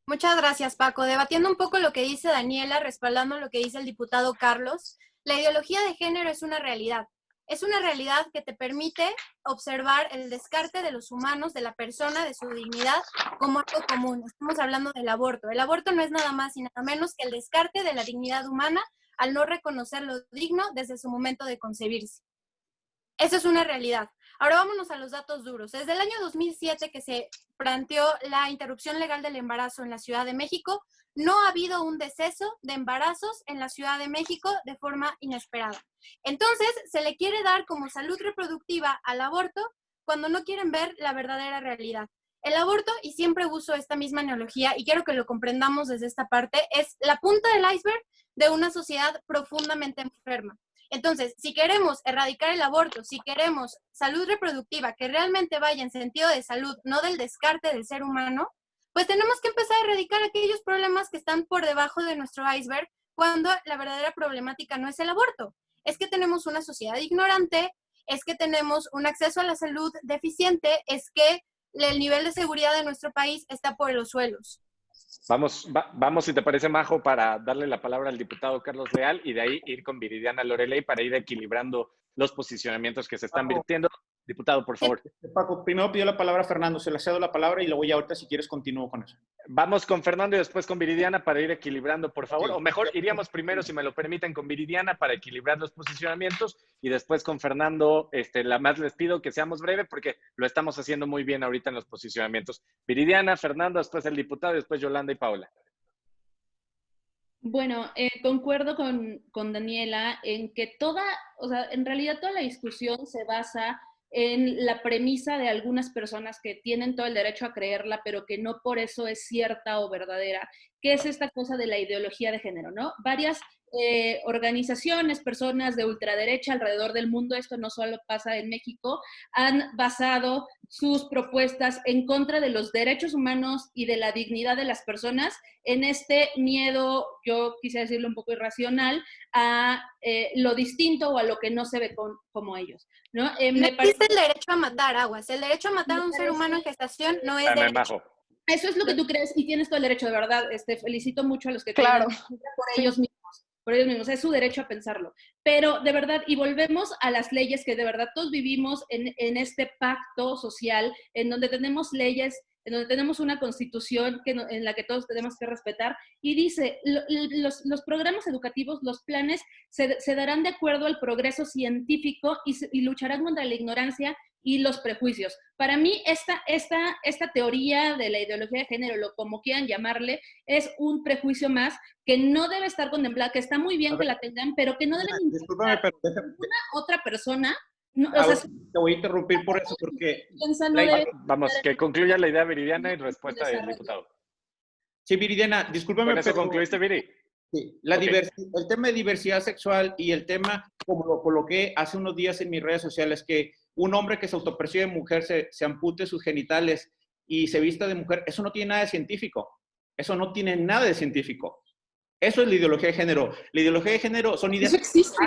Muchas gracias, Paco. Debatiendo un poco lo que dice Daniela, respaldando lo que dice el diputado Carlos, la ideología de género es una realidad. Es una realidad que te permite observar el descarte de los humanos, de la persona, de su dignidad, como algo común. Estamos hablando del aborto. El aborto no es nada más y nada menos que el descarte de la dignidad humana al no reconocer lo digno desde su momento de concebirse. Esa es una realidad. Ahora vámonos a los datos duros. Desde el año 2007 que se planteó la interrupción legal del embarazo en la Ciudad de México, no ha habido un deceso de embarazos en la Ciudad de México de forma inesperada. Entonces, se le quiere dar como salud reproductiva al aborto cuando no quieren ver la verdadera realidad. El aborto, y siempre uso esta misma analogía y quiero que lo comprendamos desde esta parte, es la punta del iceberg de una sociedad profundamente enferma. Entonces, si queremos erradicar el aborto, si queremos salud reproductiva que realmente vaya en sentido de salud, no del descarte del ser humano, pues tenemos que empezar a erradicar aquellos problemas que están por debajo de nuestro iceberg cuando la verdadera problemática no es el aborto. Es que tenemos una sociedad ignorante, es que tenemos un acceso a la salud deficiente, es que el nivel de seguridad de nuestro país está por los suelos. Vamos, si te parece, Majo, para darle la palabra al diputado Carlos Leal y de ahí ir con Viridiana Loreley para ir equilibrando los posicionamientos que se están vertiendo. Diputado, por favor. Paco, primero pidió la palabra Fernando, se le cedo la palabra y luego ya ahorita, si quieres, continúo con eso. Vamos con Fernando y después con Viridiana para ir equilibrando, por favor. Sí. O mejor, iríamos primero, si me lo permiten, con Viridiana para equilibrar los posicionamientos y después con Fernando. La más les pido que seamos breves porque lo estamos haciendo muy bien ahorita en los posicionamientos. Viridiana, Fernando, después el diputado y después Yolanda y Paola. Bueno, concuerdo con Daniela en que en realidad toda la discusión se basa en la premisa de algunas personas que tienen todo el derecho a creerla, pero que no por eso es cierta o verdadera, que es esta cosa de la ideología de género, ¿no? Varias organizaciones, personas de ultraderecha alrededor del mundo, esto no solo pasa en México, han basado sus propuestas en contra de los derechos humanos y de la dignidad de las personas en este miedo, yo quisiera decirlo un poco irracional, a lo distinto o a lo que no se ve como ellos, ¿no? No existe el derecho a matar, Aguas. El derecho a matar a un ser humano en gestación no es derecho. Majo. Eso es lo que tú crees y tienes todo el derecho, de verdad. Felicito mucho a los que Claro. creen por ellos mismos, es su derecho a pensarlo. Pero de verdad, y volvemos a las leyes que de verdad todos vivimos en este pacto social, en donde tenemos leyes, en donde tenemos una constitución en la que todos tenemos que respetar, y dice, los programas educativos, los planes, se darán de acuerdo al progreso científico y lucharán contra la ignorancia y los prejuicios. Para mí, esta teoría de la ideología de género, como quieran llamarle, es un prejuicio más que no debe estar contemplada, que está muy bien que la tengan, pero que no deben Discúlpame, pero una otra persona. No, te voy a interrumpir por eso, porque... Vamos, que concluya la idea Viridiana y respuesta del diputado. Sí, Viridiana, discúlpame. ¿Con eso concluiste, Viri? Sí, el tema de diversidad sexual y el tema, como lo coloqué hace unos días en mis redes sociales, que un hombre que se autopercibe mujer se ampute sus genitales y se vista de mujer, eso no tiene nada de científico. Eso no tiene nada de científico. Eso es la ideología de género. La ideología de género son ideas... Eso existe.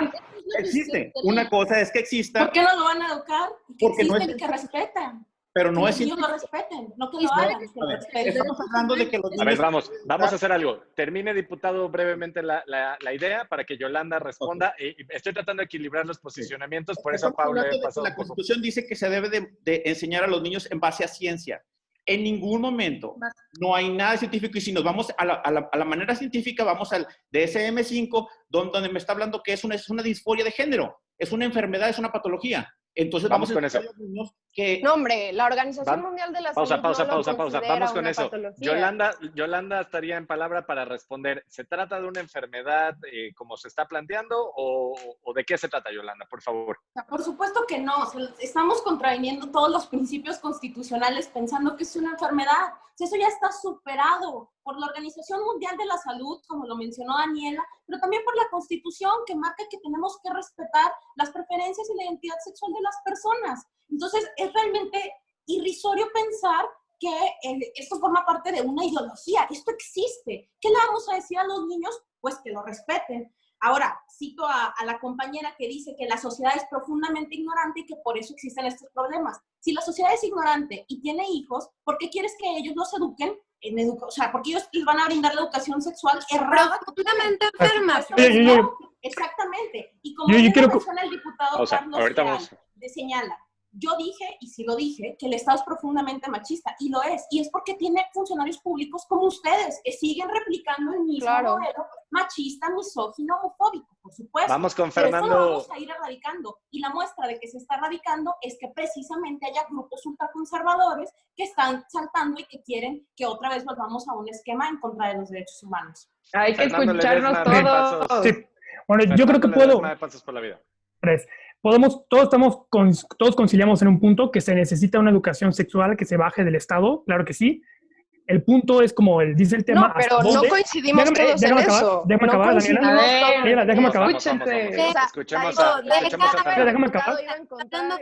Existe. Una cosa es que exista... ¿Por qué no lo van a educar? Que porque existen no es... y que respeten. Pero no es... Que ellos lo respeten, no que lo hagan. Que lo respeten. Estamos hablando de que los niños... A ver, vamos a hacer algo. Termine, diputado, brevemente la idea para que Yolanda responda. Okay. Estoy tratando de equilibrar los posicionamientos, por eso a Paula he pasado La Constitución dice que se debe de enseñar a los niños en base a ciencia. En ningún momento no hay nada científico, y si nos vamos a la manera científica, vamos al DSM-5, donde me está hablando que es una disforia de género, es una enfermedad, es una patología. Entonces vamos con eso. A los niños que... No, hombre, la Organización Mundial de la Salud Pausa. Vamos con eso. Yolanda estaría en palabra para responder. ¿Se trata de una enfermedad como se está planteando o de qué se trata, Yolanda? Por favor. Por supuesto que no. Estamos contraviniendo todos los principios constitucionales pensando que es una enfermedad. Eso ya está superado por la Organización Mundial de la Salud, como lo mencionó Daniela, pero también por la Constitución, que marca que tenemos que respetar las preferencias y la identidad sexual de las personas. Entonces, es realmente irrisorio pensar que esto forma parte de una ideología. Esto existe. ¿Qué le vamos a decir a los niños? Pues que lo respeten. Ahora, cito a la compañera que dice que la sociedad es profundamente ignorante y que por eso existen estos problemas. Si la sociedad es ignorante y tiene hijos, ¿por qué quieres que ellos los eduquen? O sea, porque ellos les van a brindar la educación sexual errada. Profundamente enferma. Exactamente. Y como menciona el diputado Carlos Leal, señala, yo dije, y sí lo dije, que el Estado es profundamente machista, y lo es, y es porque tiene funcionarios públicos como ustedes, que siguen replicando el mismo modelo machista, misógino, homofóbico, por supuesto. Vamos con Pero Fernando. eso lo vamos a ir erradicando, y la muestra de que se está erradicando es que precisamente haya grupos ultraconservadores que están saltando y que quieren que otra vez volvamos a un esquema en contra de los derechos humanos. Hay que Fernando escucharnos Ledesma, todos. Sí. Bueno, Fernando yo creo que Ledesma de Pasos por la Vida. Todos conciliamos en un punto que se necesita una educación sexual que se baje del Estado, claro que sí. El punto es como dice el tema. No, pero no coincidimos todos en eso. Déjame acabar, Daniela. Déjame acabar. Escuchemos a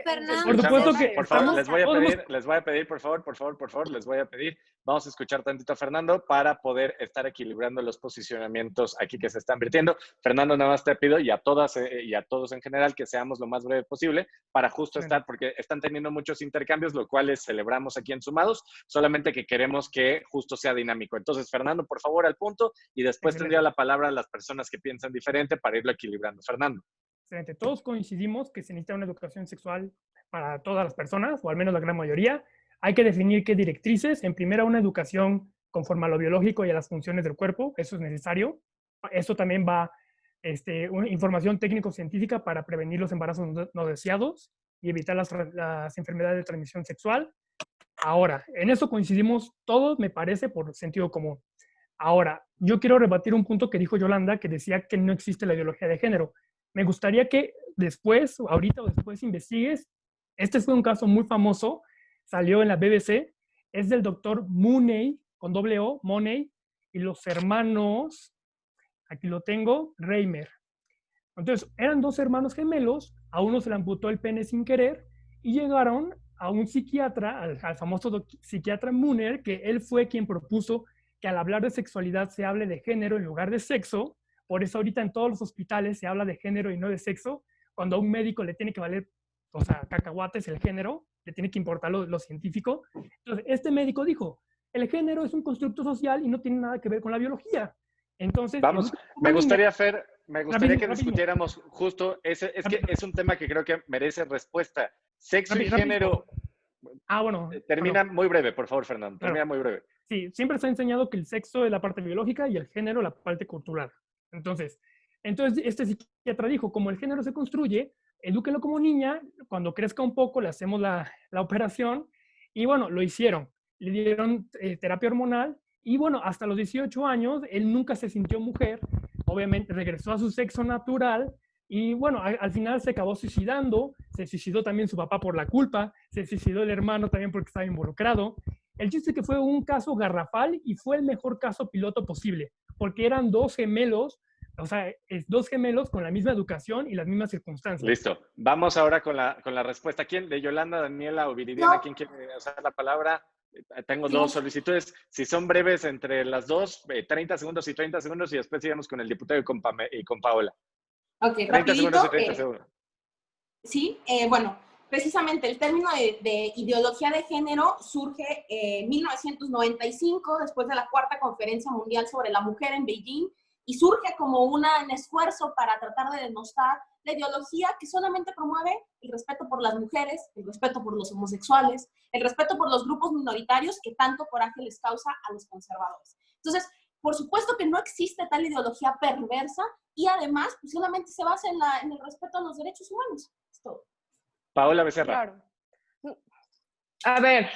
Fernando. Por supuesto que por favor, les voy a pedir, por favor, les voy a pedir. Vamos a escuchar tantito a Fernando para poder estar equilibrando los posicionamientos aquí que se están vertiendo. Fernando, nada más te pido, y a todas y a todos en general, que seamos lo más breve posible para justo estar, porque están teniendo muchos intercambios, lo cual celebramos aquí en Sumados, solamente que queremos que justo sea dinámico. Entonces, Fernando, por favor, al punto, y después tendría la palabra a las personas que piensan diferente para irlo equilibrando. Fernando. Excelente. Todos coincidimos que se necesita una educación sexual para todas las personas, o al menos la gran mayoría. Hay que definir qué directrices. En primera, una educación conforme a lo biológico y a las funciones del cuerpo. Eso es necesario. Eso también va una información técnico-científica para prevenir los embarazos no deseados y evitar las enfermedades de transmisión sexual. Ahora, en eso coincidimos todos, me parece, por sentido común. Ahora, yo quiero rebatir un punto que dijo Yolanda, que decía que no existe la ideología de género. Me gustaría que después, ahorita o después, investigues. Este fue un caso muy famoso, salió en la BBC, es del doctor Mooney, con doble O, Money, y los hermanos, aquí lo tengo, Reimer. Entonces, eran dos hermanos gemelos, a uno se le amputó el pene sin querer, y llegaron a un psiquiatra, al famoso psiquiatra Mooner, que él fue quien propuso que al hablar de sexualidad se hable de género en lugar de sexo. Por eso ahorita en todos los hospitales se habla de género y no de sexo. Cuando a un médico le tiene que valer, cacahuates el género, le tiene que importar lo científico. Entonces, este médico dijo, el género es un constructo social y no tiene nada que ver con la biología. Entonces, vamos, me gustaría que discutiéramos justo, que es un tema que creo que merece respuesta. Sexo y género. Termina muy breve, por favor, Fernando. Termina muy breve. Sí, siempre se ha enseñado que el sexo es la parte biológica y el género la parte cultural. Entonces este psiquiatra dijo, como el género se construye, edúquenlo como niña, cuando crezca un poco le hacemos la operación, y bueno, lo hicieron. Le dieron terapia hormonal, y bueno, hasta los 18 años, él nunca se sintió mujer, obviamente regresó a su sexo natural, y bueno, al final se acabó suicidando, se suicidó también su papá por la culpa, se suicidó el hermano también porque estaba involucrado. El chiste es que fue un caso garrafal y fue el mejor caso piloto posible, porque eran dos gemelos, dos gemelos con la misma educación y las mismas circunstancias. Listo. Vamos ahora con la respuesta. ¿Quién? ¿De Yolanda, Daniela o Viridiana? ¿Quién quiere usar la palabra? Tengo dos solicitudes. Si son breves entre las dos, 30 segundos y 30 segundos, y después sigamos con el diputado y con Paola. Ok, 30 rapidito. Segundos y 30 segundos. Sí, bueno, precisamente el término de ideología de género surge en 1995, después de la Cuarta Conferencia Mundial sobre la Mujer en Beijing, y surge como un esfuerzo para tratar de denostar la ideología que solamente promueve el respeto por las mujeres, el respeto por los homosexuales, el respeto por los grupos minoritarios que tanto coraje les causa a los conservadores. Entonces, por supuesto que no existe tal ideología perversa, y además pues, solamente se basa en el respeto a los derechos humanos. Es todo. Paola Becerra. Claro. A ver,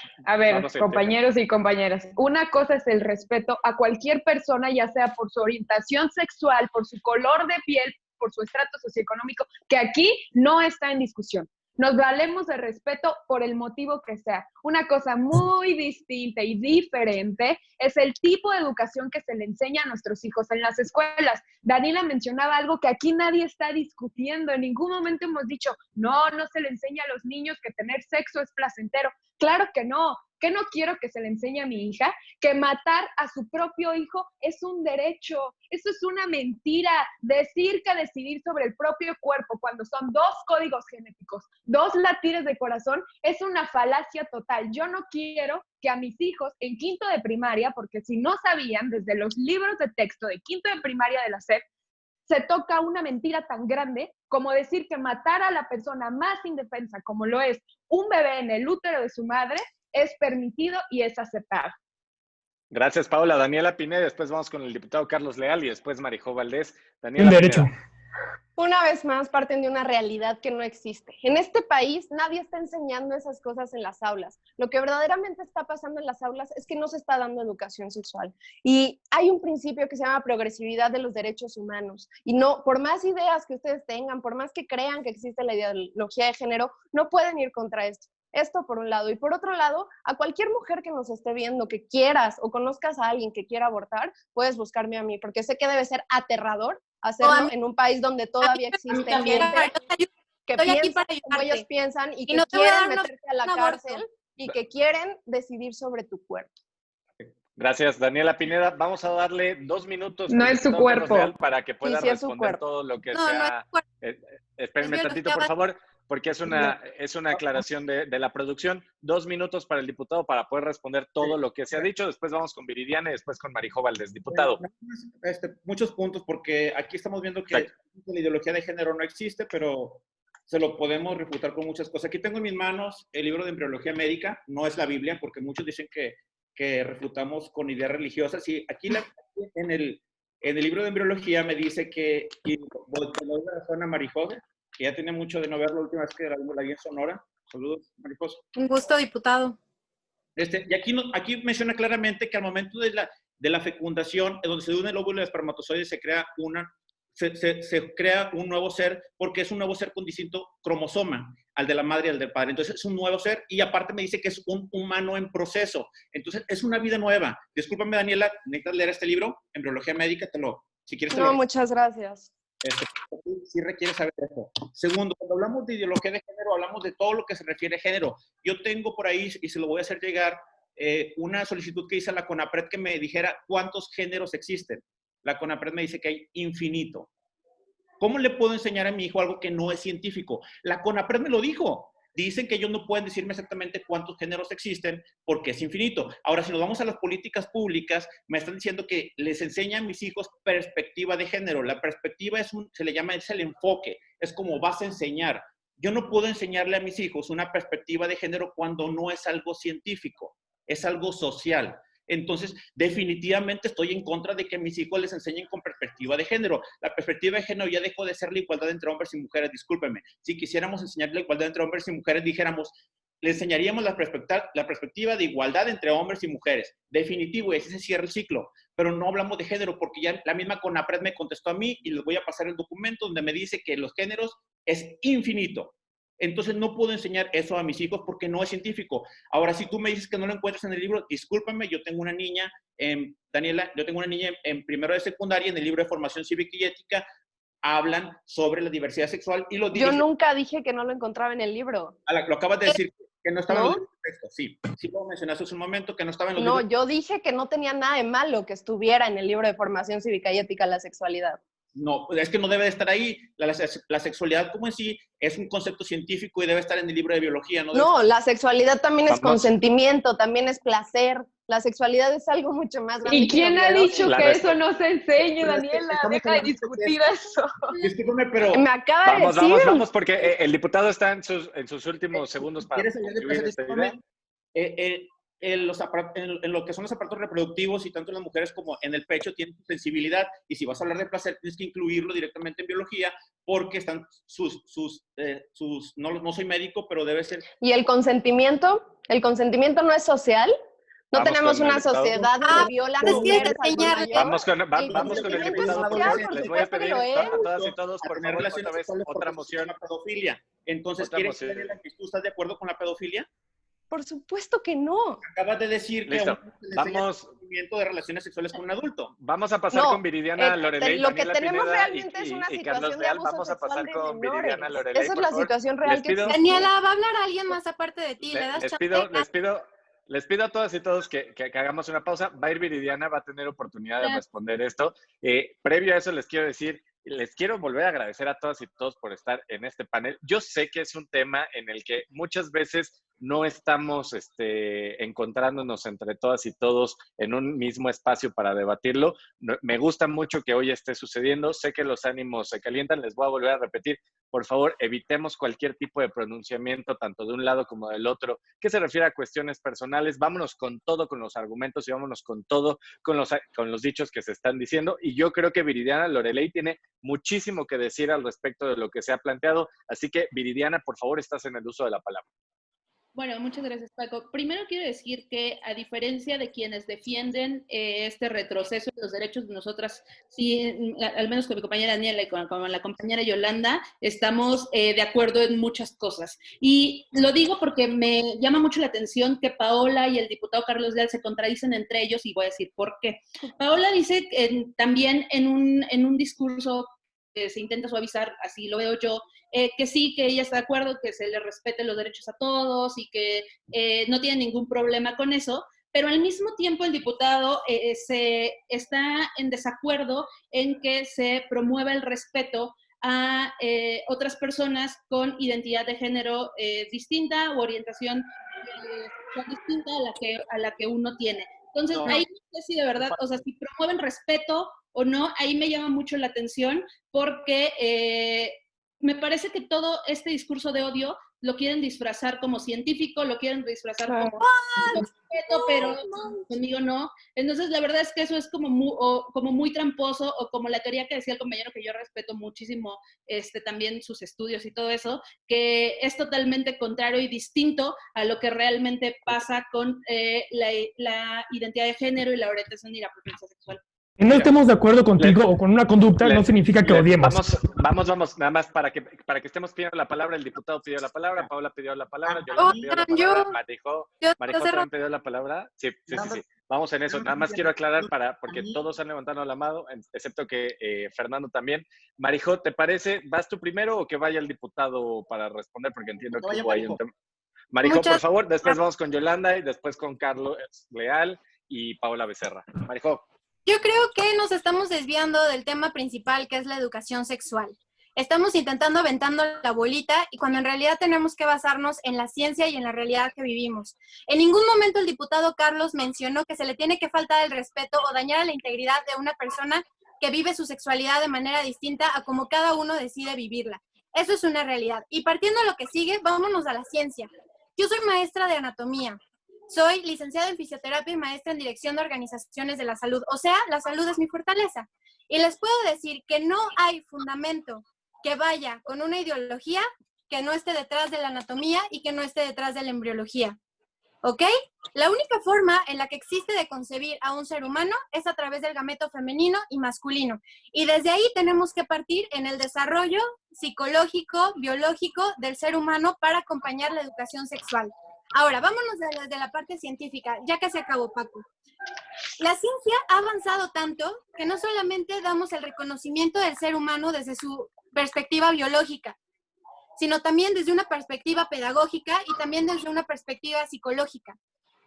compañeros y compañeras. Una cosa es el respeto a cualquier persona, ya sea por su orientación sexual, por su color de piel, por su estrato socioeconómico, que aquí no está en discusión. Nos valemos de respeto por el motivo que sea. Una cosa muy distinta y diferente es el tipo de educación que se le enseña a nuestros hijos en las escuelas. Daniela mencionaba algo que aquí nadie está discutiendo. En ningún momento hemos dicho, no se le enseña a los niños que tener sexo es placentero. Claro que no. ¿Qué no quiero que se le enseñe a mi hija? Que matar a su propio hijo es un derecho. Eso es una mentira. Decir que decidir sobre el propio cuerpo cuando son dos códigos genéticos, dos latidos de corazón, es una falacia total. Yo no quiero que a mis hijos en quinto de primaria, porque si no sabían, desde los libros de texto de quinto de primaria de la SEP, se toca una mentira tan grande como decir que matar a la persona más indefensa, como lo es un bebé en el útero de su madre, es permitido y es aceptado. Gracias, Paula. Daniela Pineda, después vamos con el diputado Carlos Leal y después Marijó Valdés. El Daniela derecho. Pineda. Una vez más parten de una realidad que no existe. En este país nadie está enseñando esas cosas en las aulas. Lo que verdaderamente está pasando en las aulas es que no se está dando educación sexual. Y hay un principio que se llama progresividad de los derechos humanos. Y no, por más ideas que ustedes tengan, por más que crean que existe la ideología de género, no pueden ir contra esto. Esto por un lado. Y por otro lado, a cualquier mujer que nos esté viendo, que quieras o conozcas a alguien que quiera abortar, puedes buscarme a mí, porque sé que debe ser aterrador hacerlo en un país donde todavía existe gente que piensa como ellos piensan y que quieren meterte a la cárcel y que quieren decidir sobre tu cuerpo. Gracias, Daniela Pineda. Vamos a darle 2 minutos. No es su cuerpo. Para que pueda Sí, sí es su responder cuerpo. todo lo que No, sea. no es Espérenme Es tantito, biología por favor, porque es una aclaración de la producción. 2 minutos para el diputado para poder responder todo lo que se ha dicho. Después vamos con Viridiana y después con Marijó Valdés. Diputado. Muchos puntos, porque aquí estamos viendo que la ideología de género no existe, pero se lo podemos refutar con muchas cosas. Aquí tengo en mis manos el libro de embriología médica, no es la Biblia, porque muchos dicen que refutamos con ideas religiosas. Y aquí en el libro de embriología me dice que, y voy a dar razón a Marijó, que ya tiene mucho de no ver la última vez que la vi en Sonora. Saludos, Marijó. Un gusto, diputado. Y aquí menciona claramente que al momento de la fecundación, donde se une el óvulo y el espermatozoide, se crea un nuevo ser, porque es un nuevo ser con distinto cromosoma al de la madre y al del padre. Entonces es un nuevo ser, y aparte me dice que es un humano en proceso. Entonces es una vida nueva. Discúlpame, Daniela, necesitas leer este libro, Embriología Médica, si quieres. No, muchas gracias. Sí requiere saber eso. Segundo, cuando hablamos de ideología de género, hablamos de todo lo que se refiere a género. Yo tengo por ahí, y se lo voy a hacer llegar, una solicitud que hice a la CONAPRED que me dijera cuántos géneros existen. La CONAPRED me dice que hay infinito. ¿Cómo le puedo enseñar a mi hijo algo que no es científico? La CONAPRED me lo dijo. Dicen que ellos no pueden decirme exactamente cuántos géneros existen porque es infinito. Ahora, si nos vamos a las políticas públicas, me están diciendo que les enseñan a mis hijos perspectiva de género. La perspectiva es el enfoque, es como vas a enseñar. Yo no puedo enseñarle a mis hijos una perspectiva de género cuando no es algo científico, es algo social. Entonces, definitivamente estoy en contra de que a mis hijos les enseñen con perspectiva de género. La perspectiva de género ya dejó de ser la igualdad entre hombres y mujeres, discúlpenme. Si quisiéramos enseñar la igualdad entre hombres y mujeres, dijéramos, le enseñaríamos la perspectiva de igualdad entre hombres y mujeres. Definitivo, y así se cierra el ciclo. Pero no hablamos de género, porque ya la misma CONAPRED me contestó a mí, y les voy a pasar el documento donde me dice que los géneros es infinito. Entonces no puedo enseñar eso a mis hijos porque no es científico. Ahora, si tú me dices que no lo encuentras en el libro, discúlpame, yo tengo una niña, Daniela, yo tengo una niña en primero de secundaria, en el libro de formación cívica y ética, hablan sobre la diversidad sexual y lo Yo nunca dije que no lo encontraba en el libro. Lo acabas de decir, que no estaba en los textos. Sí, lo mencionaste hace un momento, que no estaba en los libros. No, yo dije que no tenía nada de malo que estuviera en el libro de formación cívica y ética la sexualidad. No, es que no debe de estar ahí. La sexualidad como en sí es un concepto científico y debe estar en el libro de biología. No, la sexualidad también es consentimiento, también es placer. La sexualidad es algo mucho más grande. ¿Y quién ha dicho que eso no se enseñe, Daniela? Deja de discutir eso. Discúlpame, pero... Me acaba de decir. Vamos, porque el diputado está en sus últimos segundos para concluir esta idea. En lo que son los aparatos reproductivos, y tanto en las mujeres como en el pecho, tienen sensibilidad, y si vas a hablar de placer tienes que incluirlo directamente en biología, porque están no soy médico, pero debe ser. ¿Y el consentimiento? ¿El consentimiento no es social? ¿No tenemos una sociedad donde violan mujeres al mayor? Vamos con el diputado. Les voy a pedir a todas y todos, por favor, otra vez, otra moción. La pedofilia. Entonces, ¿quieres que tú estás de acuerdo con la pedofilia? Por supuesto que no. Acabas de decir que vamos el movimiento de relaciones sexuales con un adulto. Vamos a pasar con Viridiana Loreley. Lo que tenemos realmente es una situación de abuso sexual de menores. Esa es la situación real que existe. Daniela, ¿va a hablar alguien más aparte de ti? Les pido a todas y todos que hagamos una pausa. Va a ir Viridiana, va a tener oportunidad de responder esto. Previo a eso les quiero volver a agradecer a todas y todos por estar en este panel. Yo sé que es un tema en el que muchas veces no estamos encontrándonos entre todas y todos en un mismo espacio para debatirlo. Me gusta mucho que hoy esté sucediendo. Sé que los ánimos se calientan. Les voy a volver a repetir. Por favor, evitemos cualquier tipo de pronunciamiento, tanto de un lado como del otro, que se refiere a cuestiones personales. Vámonos con todo, con los argumentos y vámonos con todo, con los dichos que se están diciendo. Y yo creo que Viridiana Loreley tiene muchísimo que decir al respecto de lo que se ha planteado. Así que, Viridiana, por favor, estás en el uso de la palabra. Bueno, muchas gracias, Paco. Primero quiero decir que, a diferencia de quienes defienden este retroceso de los derechos de nosotras, sí, al menos con mi compañera Daniela y con la compañera Yolanda, estamos de acuerdo en muchas cosas. Y lo digo porque me llama mucho la atención que Paola y el diputado Carlos Leal se contradicen entre ellos, y voy a decir por qué. Paola dice también en un discurso que se intenta suavizar, así lo veo yo, que sí, que ella está de acuerdo, que se le respete los derechos a todos y que no tiene ningún problema con eso, pero al mismo tiempo el diputado se está en desacuerdo en que se promueva el respeto a otras personas con identidad de género distinta o orientación distinta a la que uno tiene. Entonces, ahí no sé si de verdad, o sea, si promueven respeto o no, ahí me llama mucho la atención porque me parece que todo este discurso de odio lo quieren disfrazar como científico, lo quieren disfrazar como respeto, pero conmigo no. Entonces, la verdad es que eso es como muy tramposo, o como la teoría que decía el compañero, que yo respeto muchísimo también sus estudios y todo eso, que es totalmente contrario y distinto a lo que realmente pasa con la identidad de género y la orientación y la preferencia sexual. Que no estemos de acuerdo contigo o con una conducta no significa que odiemos. Vamos, nada más para que estemos pidiendo la palabra. El diputado pidió la palabra, Paola pidió la palabra, Yolanda pidió la palabra, Marijó también pidió la palabra. Sí. Vamos en eso. Nada más quiero aclarar porque todos han levantado la mano, excepto que Fernando también. Marijó, ¿te parece? ¿Vas tú primero o que vaya el diputado para responder? Porque entiendo que hubo ahí un tema. Marijó, por favor, después vamos con Yolanda y después con Carlos Leal y Paola Becerra. Marijó. Yo creo que nos estamos desviando del tema principal, que es la educación sexual. Estamos intentando aventando la bolita, y cuando en realidad tenemos que basarnos en la ciencia y en la realidad que vivimos. En ningún momento el diputado Carlos mencionó que se le tiene que faltar el respeto o dañar a la integridad de una persona que vive su sexualidad de manera distinta a como cada uno decide vivirla. Eso es una realidad. Y partiendo de lo que sigue, vámonos a la ciencia. Yo soy maestra de anatomía. Soy licenciada en fisioterapia y maestra en dirección de organizaciones de la salud. O sea, la salud es mi fortaleza. Y les puedo decir que no hay fundamento que vaya con una ideología que no esté detrás de la anatomía y que no esté detrás de la embriología. ¿Ok? La única forma en la que existe de concebir a un ser humano es a través del gameto femenino y masculino. Y desde ahí tenemos que partir en el desarrollo psicológico, biológico del ser humano para acompañar la educación sexual. Ahora, vámonos de la parte científica, ya que se acabó, Paco. La ciencia ha avanzado tanto que no solamente damos el reconocimiento del ser humano desde su perspectiva biológica, sino también desde una perspectiva pedagógica y también desde una perspectiva psicológica.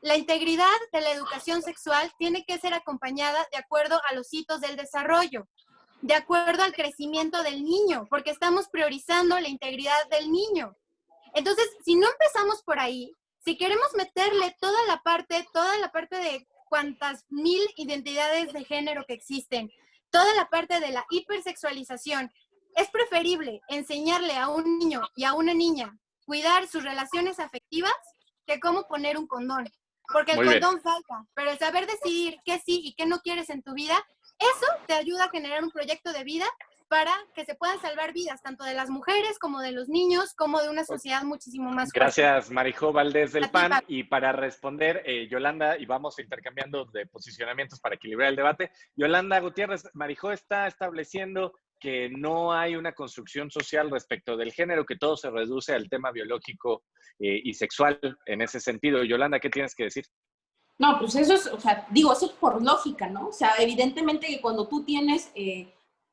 La integridad de la educación sexual tiene que ser acompañada de acuerdo a los hitos del desarrollo, de acuerdo al crecimiento del niño, porque estamos priorizando la integridad del niño. Entonces, si no empezamos por ahí, si queremos meterle toda la parte de cuantas mil identidades de género que existen, toda la parte de la hipersexualización, es preferible enseñarle a un niño y a una niña cuidar sus relaciones afectivas que cómo poner un condón. Porque el condón falta, pero el saber decidir qué sí y qué no quieres en tu vida, eso te ayuda a generar un proyecto de vida para que se puedan salvar vidas, tanto de las mujeres como de los niños, como de una sociedad muchísimo más fuerte. Gracias, Marijó Valdés del PAN. Y para responder, Yolanda, y vamos intercambiando de posicionamientos para equilibrar el debate. Yolanda Gutiérrez, Marijó está estableciendo que no hay una construcción social respecto del género, que todo se reduce al tema biológico y sexual en ese sentido. Yolanda, ¿qué tienes que decir? No, pues eso es, o sea, digo, eso es por lógica, ¿no? O sea, evidentemente que cuando tú tienes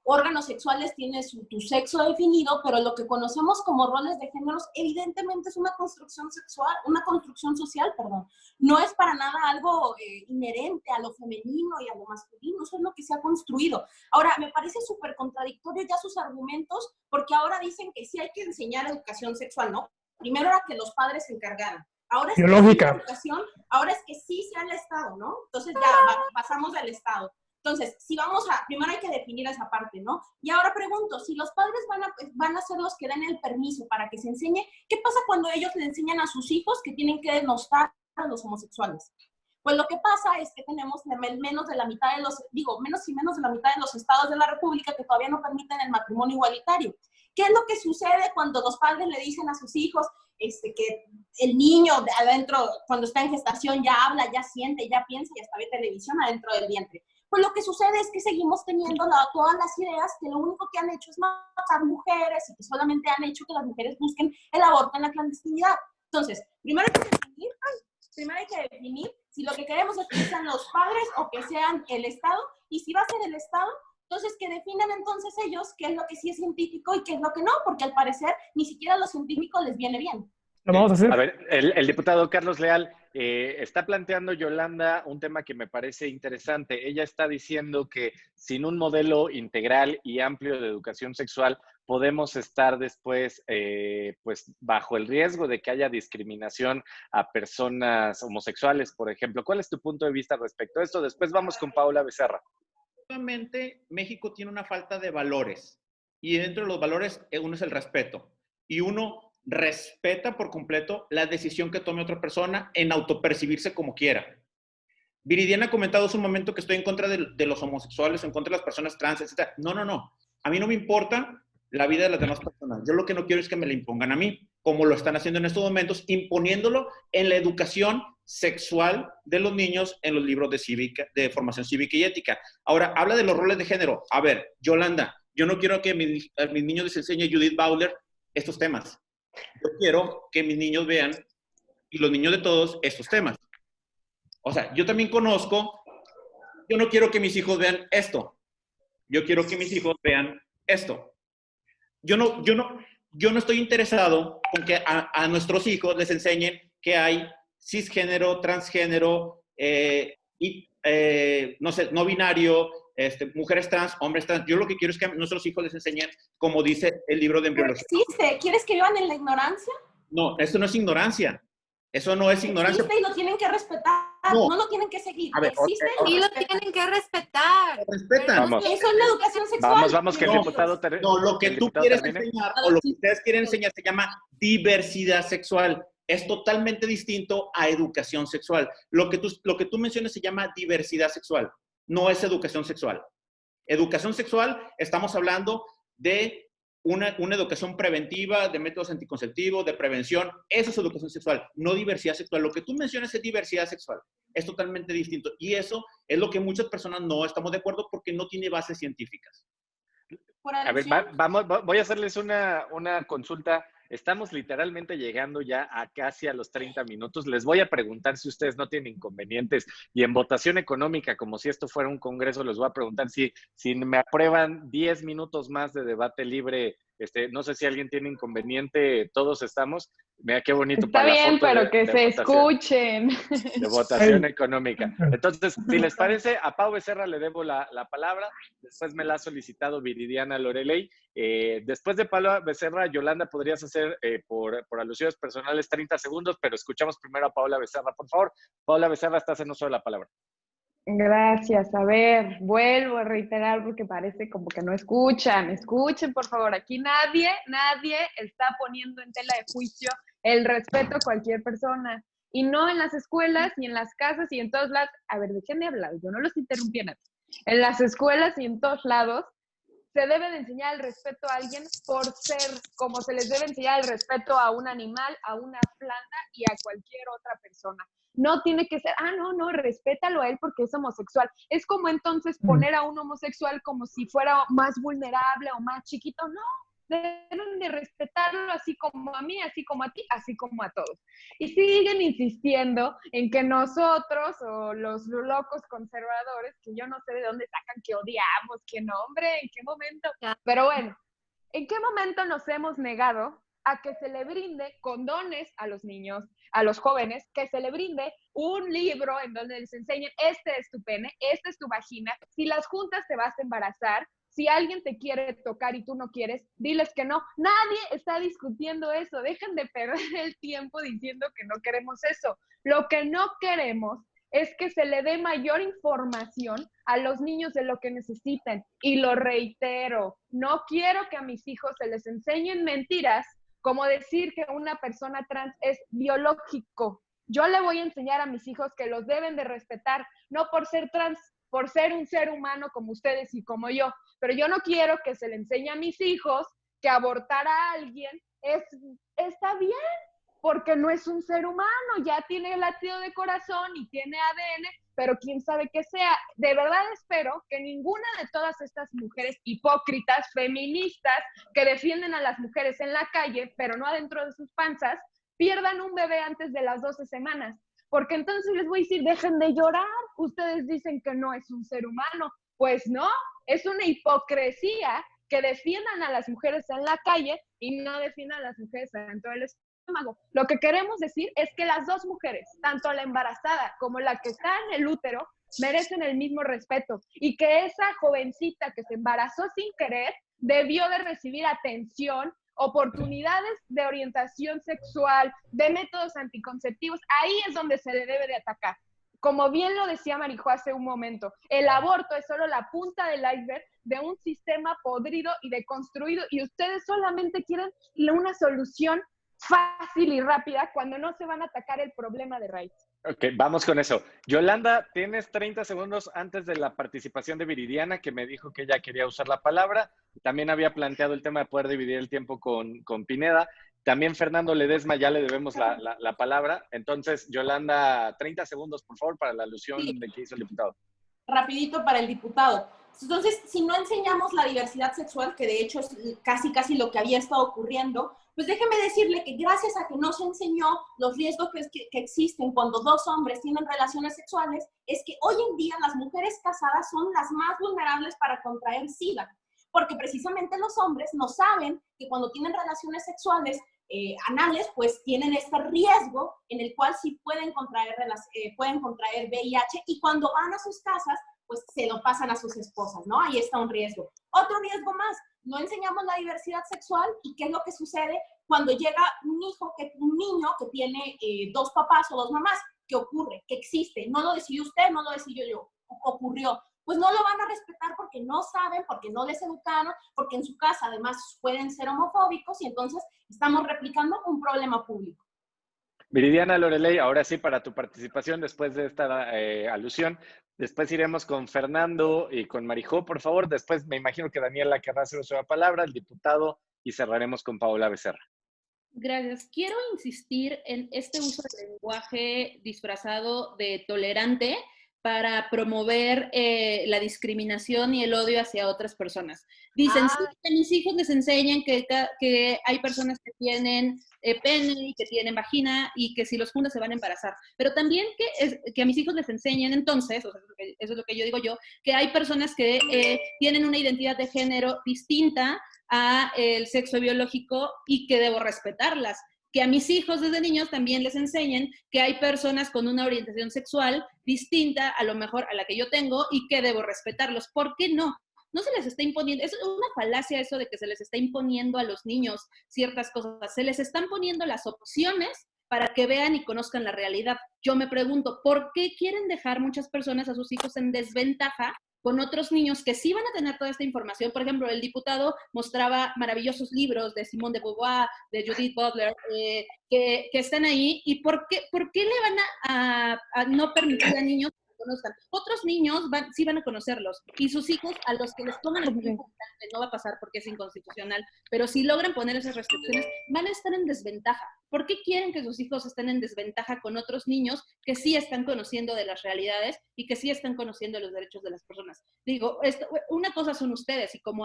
órganos sexuales tienes tu sexo definido, pero lo que conocemos como roles de géneros evidentemente es una construcción social, perdón. No es para nada algo inherente a lo femenino y a lo masculino, eso es lo que se ha construido. Ahora, me parece súper contradictorio ya sus argumentos, porque ahora dicen que sí hay que enseñar educación sexual, ¿no? Primero era que los padres se encargaran. Ahora es biológica. Que sí, educación, ahora es que sí sea el Estado, ¿no? Entonces ya pasamos del Estado. Entonces, si vamos a, primero hay que definir esa parte, ¿no? Y ahora pregunto, si los padres van a ser los que den el permiso para que se enseñe, ¿qué pasa cuando ellos le enseñan a sus hijos que tienen que denostar a los homosexuales? Pues lo que pasa es que tenemos menos de la mitad de los, menos y menos de la mitad de los estados de la República que todavía no permiten el matrimonio igualitario. ¿Qué es lo que sucede cuando los padres le dicen a sus hijos que el niño de adentro, cuando está en gestación, ya habla, ya siente, ya piensa y hasta ve televisión adentro del vientre? Pues lo que sucede es que seguimos teniendo todas las ideas que lo único que han hecho es matar mujeres y que solamente han hecho que las mujeres busquen el aborto en la clandestinidad. Entonces, primero hay que definir si lo que queremos es que sean los padres o que sean el Estado, y si va a ser el Estado, entonces que definan entonces ellos qué es lo que sí es científico y qué es lo que no, porque al parecer ni siquiera a los científicos les viene bien. Lo vamos a hacer. A ver, el diputado Carlos Leal está planteando, Yolanda, un tema que me parece interesante. Ella está diciendo que sin un modelo integral y amplio de educación sexual podemos estar después pues bajo el riesgo de que haya discriminación a personas homosexuales, por ejemplo. ¿Cuál es tu punto de vista respecto a esto? Después vamos con Paula Becerra. Efectivamente, México tiene una falta de valores y dentro de los valores uno es el respeto y uno respeta por completo la decisión que tome otra persona en autopercibirse como quiera. Viridiana ha comentado hace un momento que estoy en contra de los homosexuales, en contra de las personas trans, etc. No. A mí no me importa la vida de las demás personas. Yo lo que no quiero es que me la impongan a mí, como lo están haciendo en estos momentos, imponiéndolo en la educación sexual de los niños en los libros de formación cívica y ética. Ahora, habla de los roles de género. A ver, Yolanda, yo no quiero que a mis niños les enseñe Judith Butler estos temas. Yo quiero que mis niños vean, y los niños de todos, estos temas. O sea, yo también conozco, yo no quiero que mis hijos vean esto. Yo quiero que mis hijos vean esto. Yo no estoy interesado con que a nuestros hijos les enseñen que hay cisgénero, transgénero, no sé, no binario, mujeres trans, hombres trans. Yo lo que quiero es que a nuestros hijos les enseñen, como dice el libro de embriología. ¿Existe? ¿Quieres que vivan en la ignorancia? No, eso no es ignorancia. Eso no es ignorancia. Existe y lo tienen que respetar. No lo tienen que seguir. A ver, existe y lo tienen que respetar. Respetan. Vamos. Eso es la educación sexual. Vamos, que el diputado termine. No, lo que tú quieres enseñar o lo que ustedes quieren enseñar se llama diversidad sexual. Es totalmente distinto a educación sexual. Lo que tú mencionas se llama diversidad sexual. No es educación sexual. Educación sexual, estamos hablando de una educación preventiva, de métodos anticonceptivos, de prevención. Eso es educación sexual, no diversidad sexual. Lo que tú mencionas es diversidad sexual. Es totalmente distinto. Y eso es lo que muchas personas no estamos de acuerdo porque no tiene bases científicas. A ver, voy a hacerles una consulta. Estamos literalmente llegando ya a casi a los 30 minutos. Les voy a preguntar si ustedes no tienen inconvenientes. Y en votación económica, como si esto fuera un congreso, les voy a preguntar si me aprueban 10 minutos más de debate libre. No sé si alguien tiene inconveniente. Todos estamos. Mira qué bonito. Está para bien, la foto pero de que se votación. escuchen. De votación económica. Entonces, si les parece, a Pau Becerra le debo la palabra. Después me la ha solicitado Viridiana Loreley. Después de Pau Becerra, Yolanda, podrías hacer por alusiones personales 30 segundos, pero escuchamos primero a Paula Becerra, por favor. Paula Becerra, estás en uso de la palabra. Gracias. A ver, vuelvo a reiterar porque parece como que no escuchan. Escuchen, por favor. Aquí nadie está poniendo en tela de juicio el respeto a cualquier persona. Y no en las escuelas, ni en las casas, y en todos lados. A ver, déjenme hablar. Yo no los interrumpí a nadie. En las escuelas y en todos lados se debe de enseñar el respeto a alguien por ser, como se les debe enseñar el respeto a un animal, a una planta y a cualquier otra persona. No tiene que ser, no, respétalo a él porque es homosexual. Es como entonces poner a un homosexual como si fuera más vulnerable o más chiquito. No, deben de respetarlo así como a mí, así como a ti, así como a todos. Y siguen insistiendo en que nosotros o los locos conservadores, que yo no sé de dónde sacan que odiamos, que no, hombre, ¿en qué momento? Pero bueno, ¿en qué momento nos hemos negado a que se le brinde condones a los niños, a los jóvenes, que se le brinde un libro en donde les enseñen, este es tu pene, esta es tu vagina, si las juntas te vas a embarazar, Si alguien te quiere tocar y tú no quieres, diles que no. Nadie está discutiendo eso. Dejen de perder el tiempo diciendo que no queremos eso. Lo que no queremos es que se le dé mayor información a los niños de lo que necesiten. Y lo reitero, no quiero que a mis hijos se les enseñen mentiras como decir que una persona trans es biológico. Yo le voy a enseñar a mis hijos que los deben de respetar, no por ser trans, por ser un ser humano como ustedes y como yo. Pero yo no quiero que se le enseñe a mis hijos que abortar a alguien está bien, porque no es un ser humano, ya tiene latido de corazón y tiene ADN, pero quién sabe qué sea. De verdad espero que ninguna de todas estas mujeres hipócritas, feministas, que defienden a las mujeres en la calle, pero no adentro de sus panzas, pierdan un bebé antes de las 12 semanas. Porque entonces les voy a decir, dejen de llorar. Ustedes dicen que no es un ser humano. Pues no, es una hipocresía que defiendan a las mujeres en la calle y no defiendan a las mujeres dentro del estómago. Lo que queremos decir es que las dos mujeres, tanto la embarazada como la que está en el útero, merecen el mismo respeto y que esa jovencita que se embarazó sin querer debió de recibir atención, oportunidades de orientación sexual, de métodos anticonceptivos. Ahí es donde se le debe de atacar. Como bien lo decía Marijo hace un momento, el aborto es solo la punta del iceberg de un sistema podrido y deconstruido, y ustedes solamente quieren una solución fácil y rápida cuando no se van a atacar el problema de raíz. Ok, vamos con eso. Yolanda, tienes 30 segundos antes de la participación de Viridiana, que me dijo que ella quería usar la palabra. También había planteado el tema de poder dividir el tiempo con Pineda. También Fernando Ledesma ya le debemos la palabra. Entonces, Yolanda, 30 segundos, por favor, para la alusión de que hizo el diputado. Rapidito para el diputado. Entonces, si no enseñamos la diversidad sexual, que de hecho es casi lo que había estado ocurriendo, pues déjeme decirle que gracias a que no se enseñó los riesgos que existen cuando dos hombres tienen relaciones sexuales, es que hoy en día las mujeres casadas son las más vulnerables para contraer SIDA, porque precisamente los hombres no saben que cuando tienen relaciones sexuales anales, pues tienen este riesgo en el cual sí pueden contraer VIH, y cuando van a sus casas, pues se lo pasan a sus esposas, ¿no? Ahí está un riesgo. Otro riesgo más, no enseñamos la diversidad sexual, y qué es lo que sucede cuando llega un niño que tiene dos papás o dos mamás. ¿Qué ocurre? ¿Qué existe? No lo decidió usted, no lo decidió yo, ocurrió. Pues no lo van a respetar porque no saben, porque no les educaron, porque en su casa además pueden ser homofóbicos, y entonces estamos replicando un problema público. Viridiana Loreley, ahora sí para tu participación después de esta alusión. Después iremos con Fernando y con Marijó, por favor. Después me imagino que Daniela querrá hacer su palabra, el diputado, y cerraremos con Paola Becerra. Gracias. Quiero insistir en este uso del lenguaje disfrazado de tolerante para promover la discriminación y el odio hacia otras personas. Dicen, sí, que a mis hijos les enseñan que hay personas que tienen pene y que tienen vagina y que si los juntas se van a embarazar. Pero también que a mis hijos les enseñen entonces, o sea, eso es lo que yo digo yo, que hay personas que tienen una identidad de género distinta a el sexo biológico y que debo respetarlas. Que a mis hijos desde niños también les enseñen que hay personas con una orientación sexual distinta a lo mejor a la que yo tengo y que debo respetarlos. ¿Por qué no? No se les está imponiendo, es una falacia eso de que se les está imponiendo a los niños ciertas cosas, se les están poniendo las opciones para que vean y conozcan la realidad. Yo me pregunto, ¿por qué quieren dejar muchas personas a sus hijos en desventaja con otros niños que sí van a tener toda esta información? Por ejemplo, el diputado mostraba maravillosos libros de Simone de Beauvoir, de Judith Butler, que están ahí. ¿Y por qué le van a no permitir a niños que conozcan? Otros niños sí van a conocerlos, y sus hijos, a los que les pongan el tiempo, no va a pasar porque es inconstitucional, pero si logran poner esas restricciones, van a estar en desventaja. ¿Por qué quieren que sus hijos estén en desventaja con otros niños que sí están conociendo de las realidades y que sí están conociendo los derechos de las personas? Digo, una cosa son ustedes y como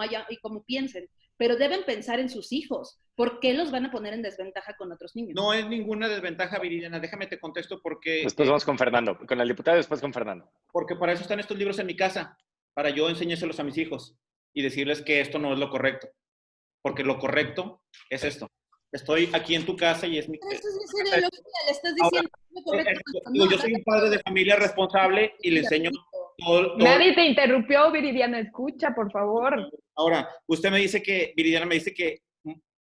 piensen, pero deben pensar en sus hijos. ¿Por qué los van a poner en desventaja con otros niños? No es ninguna desventaja, Viridiana. Déjame te contesto porque... Después vamos con Fernando, con el diputado y después con Fernando. Porque para eso están estos libros en mi casa, para yo enseñárselos a mis hijos y decirles que esto no es lo correcto. Porque lo correcto es esto. Estoy aquí en tu casa y es mi... Pero esto es ideología, le estás diciendo lo correcto. Yo soy un padre de familia responsable y le enseño todo. Nadie te interrumpió, Viridiana, escucha, por favor. Ahora, usted me dice que, Viridiana me dice que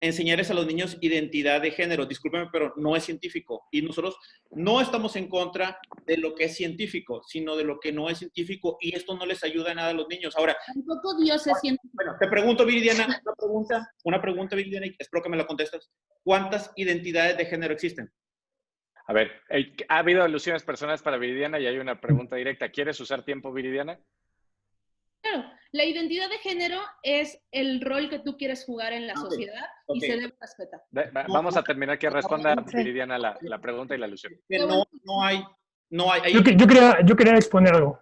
enseñarles a los niños identidad de género. Discúlpeme, pero no es científico. Y nosotros no estamos en contra de lo que es científico, sino de lo que no es científico. Y esto no les ayuda nada a los niños. Ahora, tampoco Dios es científico. bueno, te pregunto, Viridiana, una pregunta, Viridiana, y espero que me la contestes. ¿Cuántas identidades de género existen? A ver, ha habido alusiones personales para Viridiana y hay una pregunta directa. ¿Quieres usar tiempo, Viridiana? Claro, la identidad de género es el rol que tú quieres jugar en la sociedad y se debe respetar. Vamos a terminar que responda Viridiana la pregunta y la alusión. Que no hay. Yo quería exponer algo.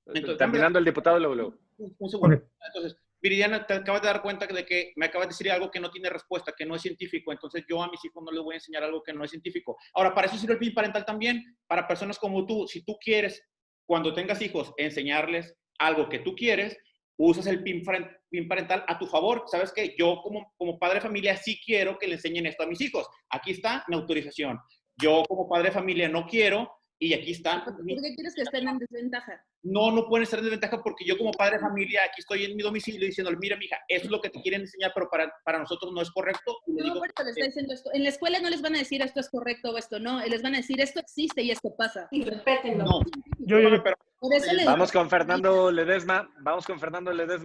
Entonces, terminando el diputado, luego. Un segundo. Okay. Entonces, Viridiana, te acabas de dar cuenta de que me acabas de decir algo que no tiene respuesta, que no es científico. Entonces, yo a mis hijos no les voy a enseñar algo que no es científico. Ahora, para eso sirve el PIN parental también, para personas como tú. Si tú quieres, cuando tengas hijos, enseñarles algo que tú quieres, usas el PIN parental a tu favor. ¿Sabes qué? Yo como padre de familia sí quiero que le enseñen esto a mis hijos. Aquí está mi autorización. Yo como padre de familia no quiero y aquí está. ¿Por qué quieres que estén en desventaja? No pueden estar en desventaja porque yo como padre de familia aquí estoy en mi domicilio diciéndole, mira, mija, eso es lo que te quieren enseñar, pero para nosotros no es correcto. Y le digo, Pero le está diciendo esto. En la escuela no les van a decir esto es correcto o esto no. Les van a decir esto existe y esto pasa. Y respétenlo. no. Pero Por eso Vamos con Fernando Ledesma.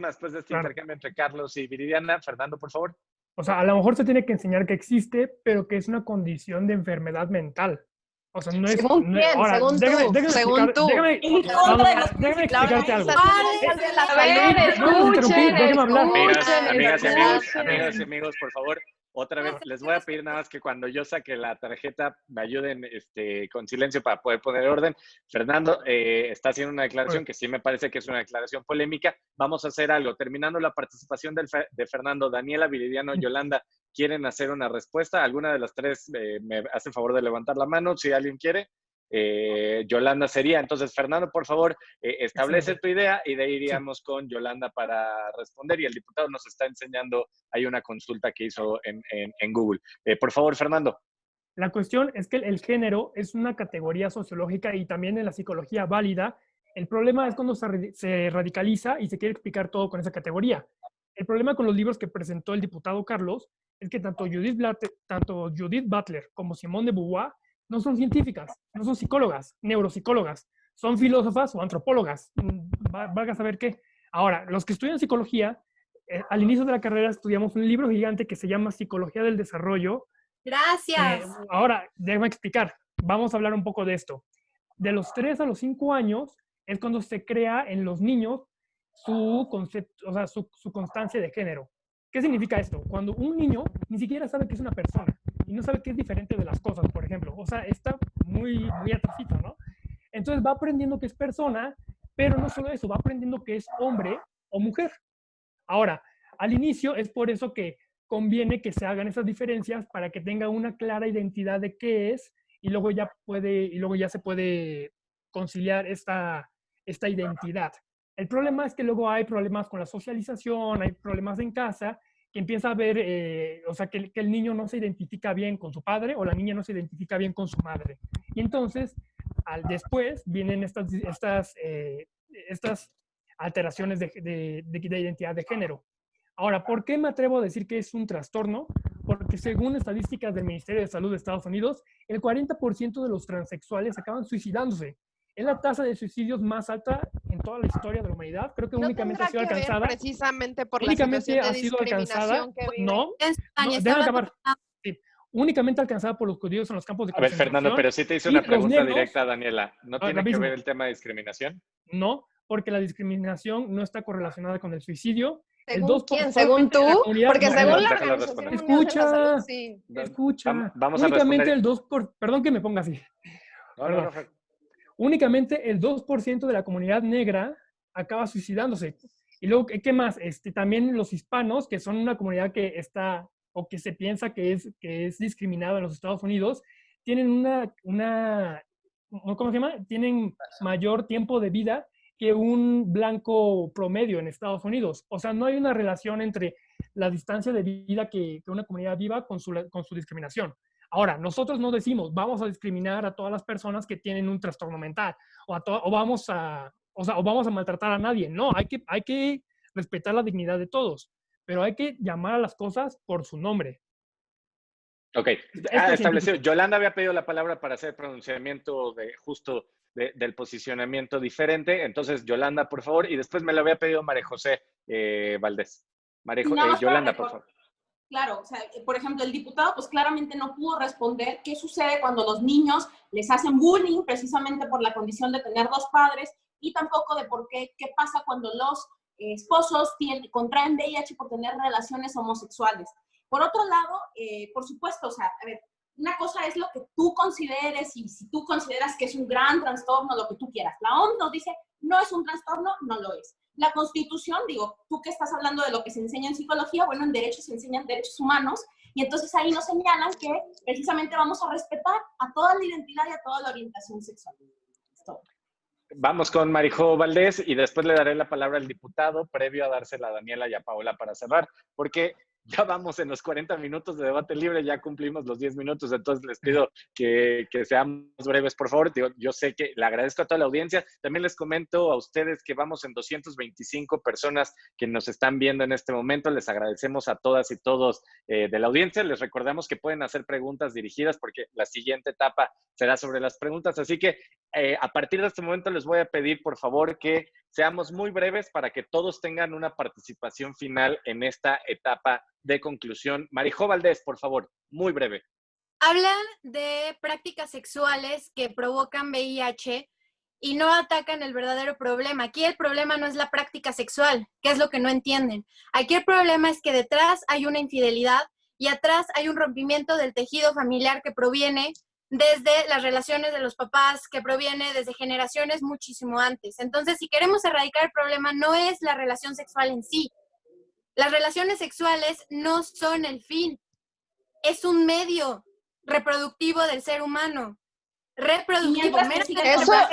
Después de este Claro. intercambio entre Carlos y Viridiana. Fernando, por favor. O sea, a lo mejor se tiene que enseñar que existe, pero que es una condición de enfermedad mental. O sea, no es... ¿Según no, quién? ahora, según déjame- tú. déjame Según explicar- tú. déjame- En contra de los déjame explicarte algo. A ver, No, no, escuchen, déjame hablar. Amigas y amigos, por favor, otra vez, les voy a pedir nada más que cuando yo saque la tarjeta me ayuden con silencio para poder poner orden. Fernando está haciendo una declaración que sí me parece que es una declaración polémica. Vamos a hacer algo. Terminando la participación de Fernando, Daniela, Viridiano, Yolanda, ¿quieren hacer una respuesta? ¿Alguna de las tres me hace favor de levantar la mano si alguien quiere? Yolanda sería. Entonces, Fernando, por favor, establece tu idea y de ahí iríamos con Yolanda para responder. Y el diputado nos está enseñando, hay una consulta que hizo en Google. Por favor, Fernando. La cuestión es que el género es una categoría sociológica y también en la psicología válida. El problema es cuando se radicaliza y se quiere explicar todo con esa categoría. El problema con los libros que presentó el diputado Carlos es que tanto Judith Butler como Simone de Beauvoir no son científicas, no son psicólogas, neuropsicólogas, son filósofas o antropólogas. Valga a saber qué. Ahora, los que estudian psicología, al inicio de la carrera estudiamos un libro gigante que se llama Psicología del Desarrollo. Gracias. Ahora, déjame explicar. Vamos a hablar un poco de esto. De los 3 a los 5 años es cuando se crea en los niños su concepto, o sea, su constancia de género. ¿Qué significa esto? Cuando un niño ni siquiera sabe que es una persona y no sabe que es diferente de las cosas, por ejemplo. O sea, está muy atrasito, ¿no? Entonces va aprendiendo que es persona, pero no solo eso, va aprendiendo que es hombre o mujer. Ahora, al inicio es por eso que conviene que se hagan esas diferencias para que tenga una clara identidad de qué es y luego ya se puede conciliar esta identidad. El problema es que luego hay problemas con la socialización, hay problemas en casa, que empieza a ver, o sea, que el niño no se identifica bien con su padre o la niña no se identifica bien con su madre. Y entonces, después vienen estas alteraciones de identidad de género. Ahora, ¿por qué me atrevo a decir que es un trastorno? Porque según estadísticas del Ministerio de Salud de Estados Unidos, el 40% de los transexuales acaban suicidándose. Es la tasa de suicidios más alta en toda la historia de la humanidad. Creo que únicamente ha sido alcanzada. Precisamente por Únicamente la ha sido alcanzada. No, déjame acabar. Sí, únicamente alcanzada por los judíos en los campos de A ver, concentración. Fernando, pero sí te hice Y una los pregunta negros, directa, Daniela. ¿No tiene que rapidísimo. ver el tema de discriminación? No, porque la discriminación no está correlacionada con el suicidio. ¿Según quién? ¿Según tú? Porque según la Déjala Organización responder. Mundial de la Salud, sí. Escucha. Vamos a Únicamente responder. Perdón que me ponga así. No. Únicamente el 2% de la comunidad negra acaba suicidándose. Y luego, ¿qué más? También los hispanos, que son una comunidad que está, o que se piensa que es discriminada en los Estados Unidos, tienen ¿cómo se llama? Tienen mayor tiempo de vida que un blanco promedio en Estados Unidos. O sea, no hay una relación entre la distancia de vida que una comunidad viva con su discriminación. Ahora, nosotros no decimos, vamos a discriminar a todas las personas que tienen un trastorno mental o vamos a maltratar a nadie. No, hay que respetar la dignidad de todos, pero hay que llamar a las cosas por su nombre. Ok, establecido. Yolanda había pedido la palabra para hacer pronunciamiento del posicionamiento diferente. Entonces, Yolanda, por favor, y después me lo había pedido María José Valdés. Yolanda, por favor. Claro, o sea, por ejemplo, el diputado pues claramente no pudo responder qué sucede cuando los niños les hacen bullying precisamente por la condición de tener dos padres y tampoco de qué pasa cuando los esposos contraen VIH por tener relaciones homosexuales. Por otro lado, por supuesto, o sea, a ver, una cosa es lo que tú consideres y si tú consideras que es un gran trastorno, lo que tú quieras. La OMS nos dice, no es un trastorno, no lo es. La Constitución, digo, tú que estás hablando de lo que se enseña en psicología, bueno, en derecho se enseñan derechos humanos y entonces ahí nos señalan que precisamente vamos a respetar a toda la identidad y a toda la orientación sexual. Esto. Vamos con Marijo Valdés y después le daré la palabra al diputado previo a dársela a Daniela y a Paola para cerrar, porque ya vamos en los 40 minutos de debate libre, ya cumplimos los 10 minutos, entonces les pido que seamos breves, por favor. Yo sé que le agradezco a toda la audiencia. También les comento a ustedes que vamos en 225 personas que nos están viendo en este momento. Les agradecemos a todas y todos de la audiencia. Les recordamos que pueden hacer preguntas dirigidas porque la siguiente etapa será sobre las preguntas. Así que a partir de este momento les voy a pedir, por favor, que seamos muy breves para que todos tengan una participación final en esta etapa de conclusión. Marijo Valdés, por favor, muy breve. Hablan de prácticas sexuales que provocan VIH y no atacan el verdadero problema. Aquí el problema no es la práctica sexual, que es lo que no entienden. Aquí el problema es que detrás hay una infidelidad y atrás hay un rompimiento del tejido familiar que proviene desde las relaciones de los papás, que proviene desde generaciones muchísimo antes. Entonces, si queremos erradicar el problema, no es la relación sexual en sí. Las relaciones sexuales no son el fin. Es un medio reproductivo del ser humano. Reproductivo.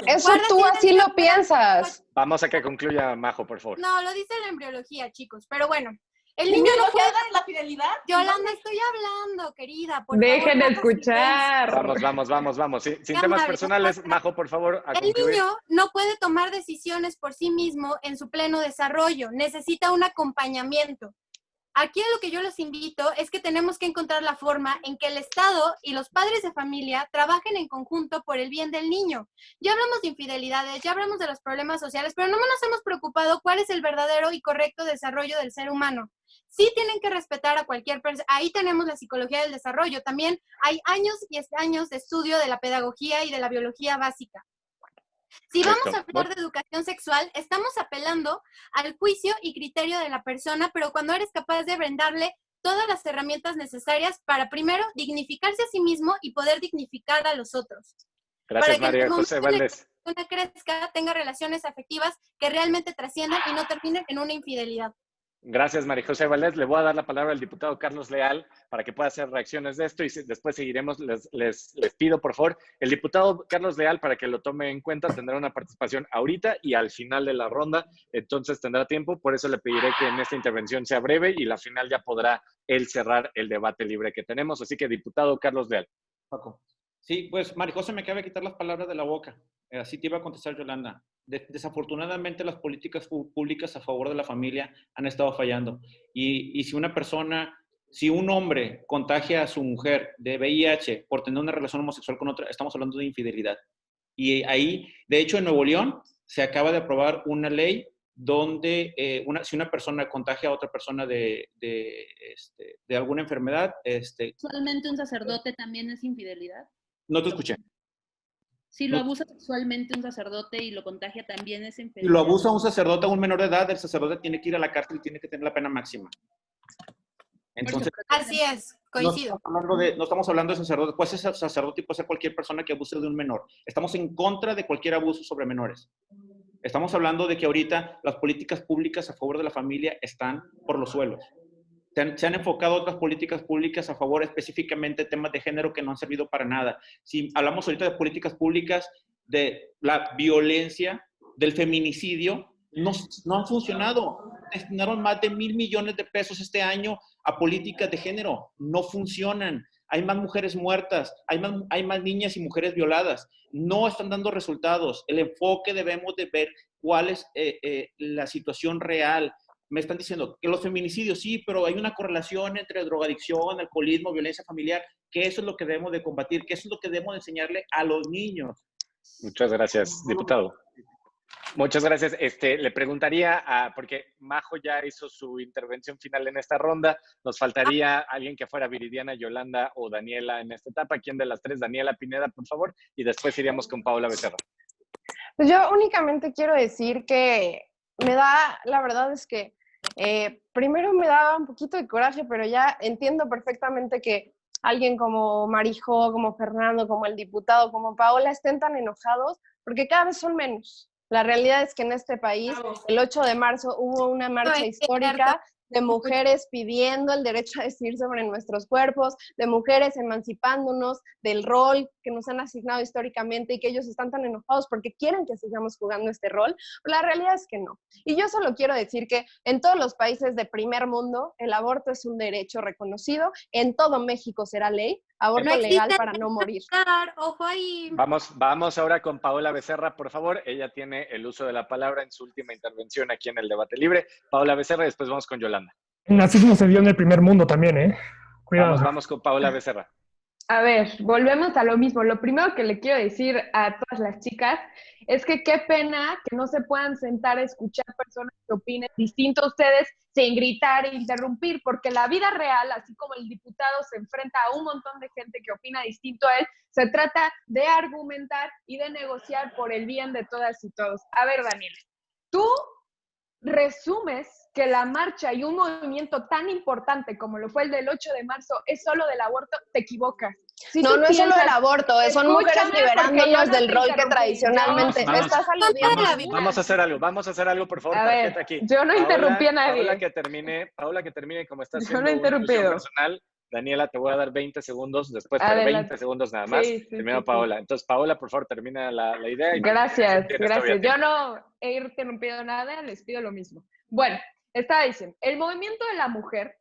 Eso tú así lo piensas. Vamos a que concluya Majo, por favor. No, lo dice la embriología, chicos. Pero bueno, el niño no puede dar la fidelidad. Yolanda, estoy hablando, querida. Dejen de escuchar. Vamos. Sin temas personales, Majo, por favor, a concluir. El niño no puede tomar decisiones por sí mismo en su pleno desarrollo. Necesita un acompañamiento. Aquí a lo que yo los invito es que tenemos que encontrar la forma en que el Estado y los padres de familia trabajen en conjunto por el bien del niño. Ya hablamos de infidelidades, ya hablamos de los problemas sociales, pero no nos hemos preocupado cuál es el verdadero y correcto desarrollo del ser humano. Sí tienen que respetar a cualquier persona. Ahí tenemos la psicología del desarrollo. También hay años y años de estudio de la pedagogía y de la biología básica. Si vamos a hablar de educación sexual, estamos apelando al juicio y criterio de la persona, pero cuando eres capaz de brindarle todas las herramientas necesarias para primero dignificarse a sí mismo y poder dignificar a los otros. Gracias, María José Valdés. Para que una crezca, tenga relaciones afectivas que realmente trasciendan y no terminen en una infidelidad. Gracias, María José Valdés. Le voy a dar la palabra al diputado Carlos Leal para que pueda hacer reacciones de esto y después seguiremos. Les pido, por favor, el diputado Carlos Leal, para que lo tome en cuenta, tendrá una participación ahorita y al final de la ronda, entonces tendrá tiempo. Por eso le pediré que en esta intervención sea breve y la final ya podrá él cerrar el debate libre que tenemos. Así que, diputado Carlos Leal. Paco. Sí, pues María José me acaba de quitar las palabras de la boca. Así te iba a contestar, Yolanda. Desafortunadamente, las políticas públicas a favor de la familia han estado fallando. Y si un hombre contagia a su mujer de VIH por tener una relación homosexual con otra, estamos hablando de infidelidad. Y ahí, de hecho, en Nuevo León se acaba de aprobar una ley donde si una persona contagia a otra persona de alguna enfermedad... ¿Sexualmente un sacerdote también es infidelidad? No te escuché. Si lo abusa sexualmente un sacerdote y lo contagia, también es infidelidad. Si lo abusa un sacerdote a un menor de edad, el sacerdote tiene que ir a la cárcel y tiene que tener la pena máxima. Entonces, así es, coincido. No estamos hablando de sacerdote. Puede ser sacerdote y puede ser cualquier persona que abuse de un menor. Estamos en contra de cualquier abuso sobre menores. Estamos hablando de que ahorita las políticas públicas a favor de la familia están por los suelos. Se han enfocado otras políticas públicas a favor específicamente de temas de género que no han servido para nada. Si hablamos ahorita de políticas públicas de la violencia, del feminicidio, no han funcionado. Destinaron más de 1,000 millones de pesos este año a políticas de género. No funcionan. Hay más mujeres muertas, hay más niñas y mujeres violadas. No están dando resultados. El enfoque debemos de ver cuál es la situación real. me están diciendo que los feminicidios sí, pero hay una correlación entre drogadicción, alcoholismo, violencia familiar, que eso es lo que debemos de combatir, que eso es lo que debemos de enseñarle a los niños. Muchas gracias, diputado. Muchas gracias. Le preguntaría, porque Majo ya hizo su intervención final en esta ronda, nos faltaría alguien que fuera Viridiana, Yolanda o Daniela en esta etapa. ¿Quién de las tres? Daniela Pineda, por favor, y después iríamos con Paola Becerra. Pues yo únicamente quiero decir que la verdad es que primero me daba un poquito de coraje, pero ya entiendo perfectamente que alguien como Marijo, como Fernando, como el diputado, como Paola estén tan enojados, porque cada vez son menos. La realidad es que en este país, el 8 de marzo hubo una marcha histórica de mujeres pidiendo el derecho a decidir sobre nuestros cuerpos, de mujeres emancipándonos del rol que nos han asignado históricamente y que ellos están tan enojados porque quieren que sigamos jugando este rol. Pero la realidad es que no. Y yo solo quiero decir que en todos los países de primer mundo, el aborto es un derecho reconocido. En todo México será ley. Aborto legal para no morir. Ojo ahí. Vamos ahora con Paola Becerra, por favor. Ella tiene el uso de la palabra en su última intervención aquí en el Debate Libre. Paola Becerra y después vamos con Yolanda. El nazismo se dio en el primer mundo también, ¿eh? Cuidado. Vamos con Paola Becerra. A ver, volvemos a lo mismo. Lo primero que le quiero decir a todas las chicas es que qué pena que no se puedan sentar a escuchar personas que opinen distinto a ustedes sin gritar e interrumpir, porque la vida real, así como el diputado se enfrenta a un montón de gente que opina distinto a él, se trata de argumentar y de negociar por el bien de todas y todos. A ver, Daniela, tú resumes que la marcha y un movimiento tan importante como lo fue el del 8 de marzo es solo del aborto, te equivocas. Si no es solo del aborto, son mujeres liberándonos del rol que tradicionalmente estás aludiendo. Vamos a hacer algo, por favor. A ver, aquí. Yo no interrumpí a nadie. Paola que termine como está haciendo yo no he interrumpido. Personal. Daniela, te voy a dar 20 segundos, después 20 segundos nada más. Primero Paola. Entonces, Paola, por favor, termina la idea. Gracias. Yo no he interrumpido nada, les pido lo mismo. Bueno, estaba diciendo, el movimiento de la mujer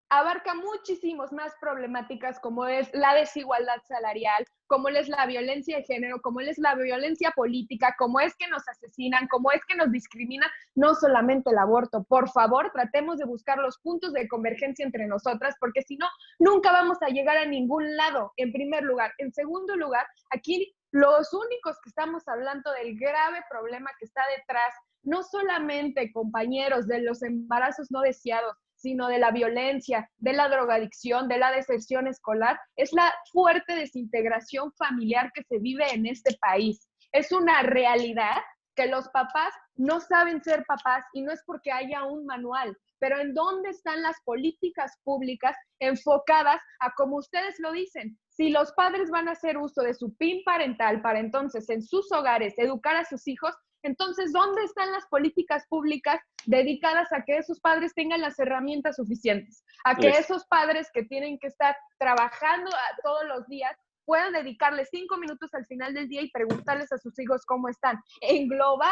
abarca muchísimas más problemáticas como es la desigualdad salarial, como es la violencia de género, como es la violencia política, como es que nos asesinan, como es que nos discriminan, no solamente el aborto. Por favor, tratemos de buscar los puntos de convergencia entre nosotras, porque si no, nunca vamos a llegar a ningún lado, en primer lugar. En segundo lugar, aquí los únicos que estamos hablando del grave problema que está detrás, no solamente, compañeros, de los embarazos no deseados, sino de la violencia, de la drogadicción, de la deserción escolar, es la fuerte desintegración familiar que se vive en este país. Es una realidad que los papás no saben ser papás y no es porque haya un manual, pero ¿en dónde están las políticas públicas enfocadas a como ustedes lo dicen? Si los padres van a hacer uso de su PIN parental para entonces en sus hogares educar a sus hijos, entonces, ¿dónde están las políticas públicas dedicadas a que esos padres tengan las herramientas suficientes? A que esos padres que tienen que estar trabajando todos los días puedan dedicarles 5 minutos al final del día y preguntarles a sus hijos cómo están. Englobar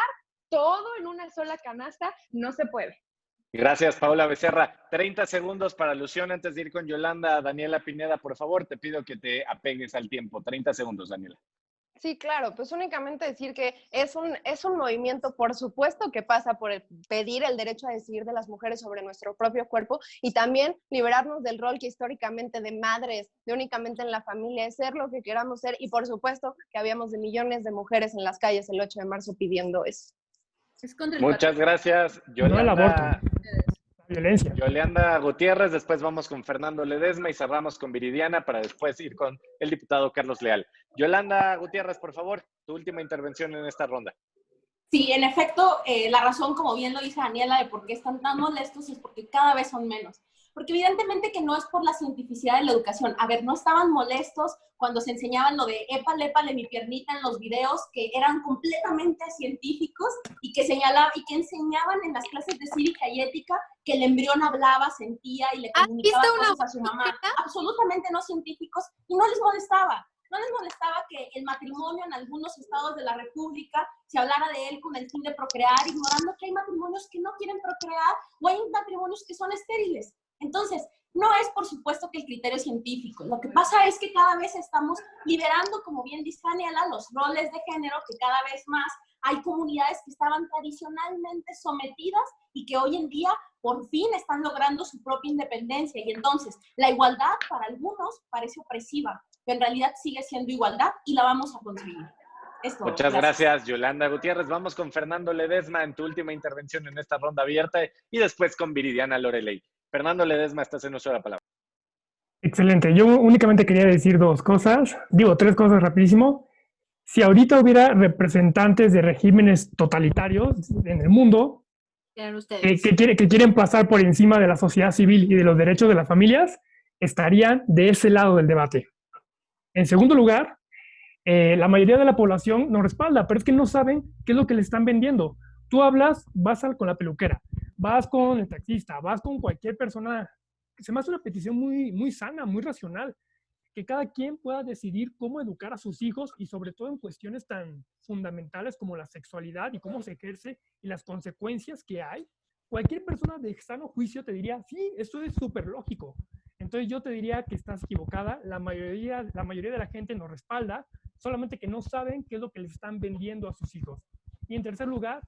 todo en una sola canasta no se puede. Gracias, Paola Becerra. 30 segundos para alusión antes de ir con Yolanda. Daniela Pineda, por favor, te pido que te apegues al tiempo. 30 segundos, Daniela. Sí, claro, pues únicamente decir que es un movimiento, por supuesto, que pasa por pedir el derecho a decidir de las mujeres sobre nuestro propio cuerpo y también liberarnos del rol que históricamente de madres, de únicamente en la familia, es ser lo que queramos ser y por supuesto que habíamos de millones de mujeres en las calles el 8 de marzo pidiendo eso. Muchas gracias, Yolanda. No el aborto. Violencia. Yolanda Gutiérrez, después vamos con Fernando Ledesma y cerramos con Viridiana para después ir con el diputado Carlos Leal. Yolanda Gutiérrez, por favor, tu última intervención en esta ronda. Sí, en efecto, la razón, como bien lo dice Daniela, de por qué están tan molestos es porque cada vez son menos. Porque evidentemente que no es por la cientificidad de la educación. A ver, no estaban molestos cuando se enseñaban lo de épale mi piernita en los videos que eran completamente científicos y que enseñaban en las clases de cívica y ética que el embrión hablaba, sentía y le comunicaba cosas a su mamá. Absolutamente no científicos y no les molestaba. No les molestaba que el matrimonio en algunos estados de la República se hablara de él con el fin de procrear, ignorando que hay matrimonios que no quieren procrear o hay matrimonios que son estériles. Entonces, no es por supuesto que el criterio científico. Lo que pasa es que cada vez estamos liberando, como bien dice Daniela, los roles de género, que cada vez más hay comunidades que estaban tradicionalmente sometidas y que hoy en día por fin están logrando su propia independencia. Y entonces la igualdad para algunos parece opresiva, pero en realidad sigue siendo igualdad y la vamos a conseguir. Muchas gracias, Yolanda Gutiérrez. Vamos con Fernando Ledesma en tu última intervención en esta ronda abierta y después con Viridiana Loreley. Fernando Ledesma, estás en uso de la palabra. Excelente. Yo únicamente quería decir tres cosas rapidísimo. Si ahorita hubiera representantes de regímenes totalitarios en el mundo que quieren pasar por encima de la sociedad civil y de los derechos de las familias, estarían de ese lado del debate. En segundo lugar, la mayoría de la población nos respalda, pero es que no saben qué es lo que le están vendiendo. Tú vas con la peluquera, vas con el taxista, vas con cualquier persona. Se me hace una petición muy, muy sana, muy racional, que cada quien pueda decidir cómo educar a sus hijos y sobre todo en cuestiones tan fundamentales como la sexualidad y cómo se ejerce y las consecuencias que hay. Cualquier persona de sano juicio te diría, sí, eso es súper lógico. Entonces yo te diría que estás equivocada. La mayoría de la gente nos respalda, solamente que no saben qué es lo que les están vendiendo a sus hijos. Y en tercer lugar,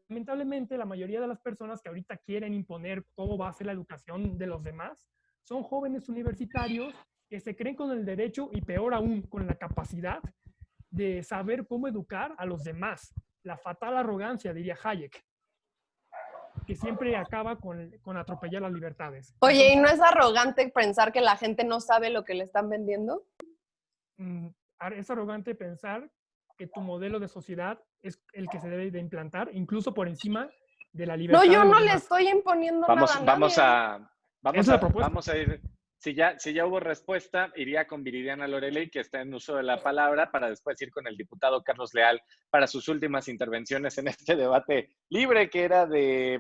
lamentablemente la mayoría de las personas que ahorita quieren imponer cómo va a ser la educación de los demás son jóvenes universitarios que se creen con el derecho y peor aún con la capacidad de saber cómo educar a los demás. La fatal arrogancia, diría Hayek, que siempre acaba con atropellar las libertades. Oye, ¿y no es arrogante pensar que la gente no sabe lo que le están vendiendo? Es arrogante pensar que tu modelo de sociedad es el que se debe de implantar, incluso por encima de la libertad. No, yo no le estoy imponiendo nada a nadie. Vamos a ir. Si ya hubo respuesta, iría con Viridiana Loreley, que está en uso de la palabra, para después ir con el diputado Carlos Leal para sus últimas intervenciones en este debate libre, que era de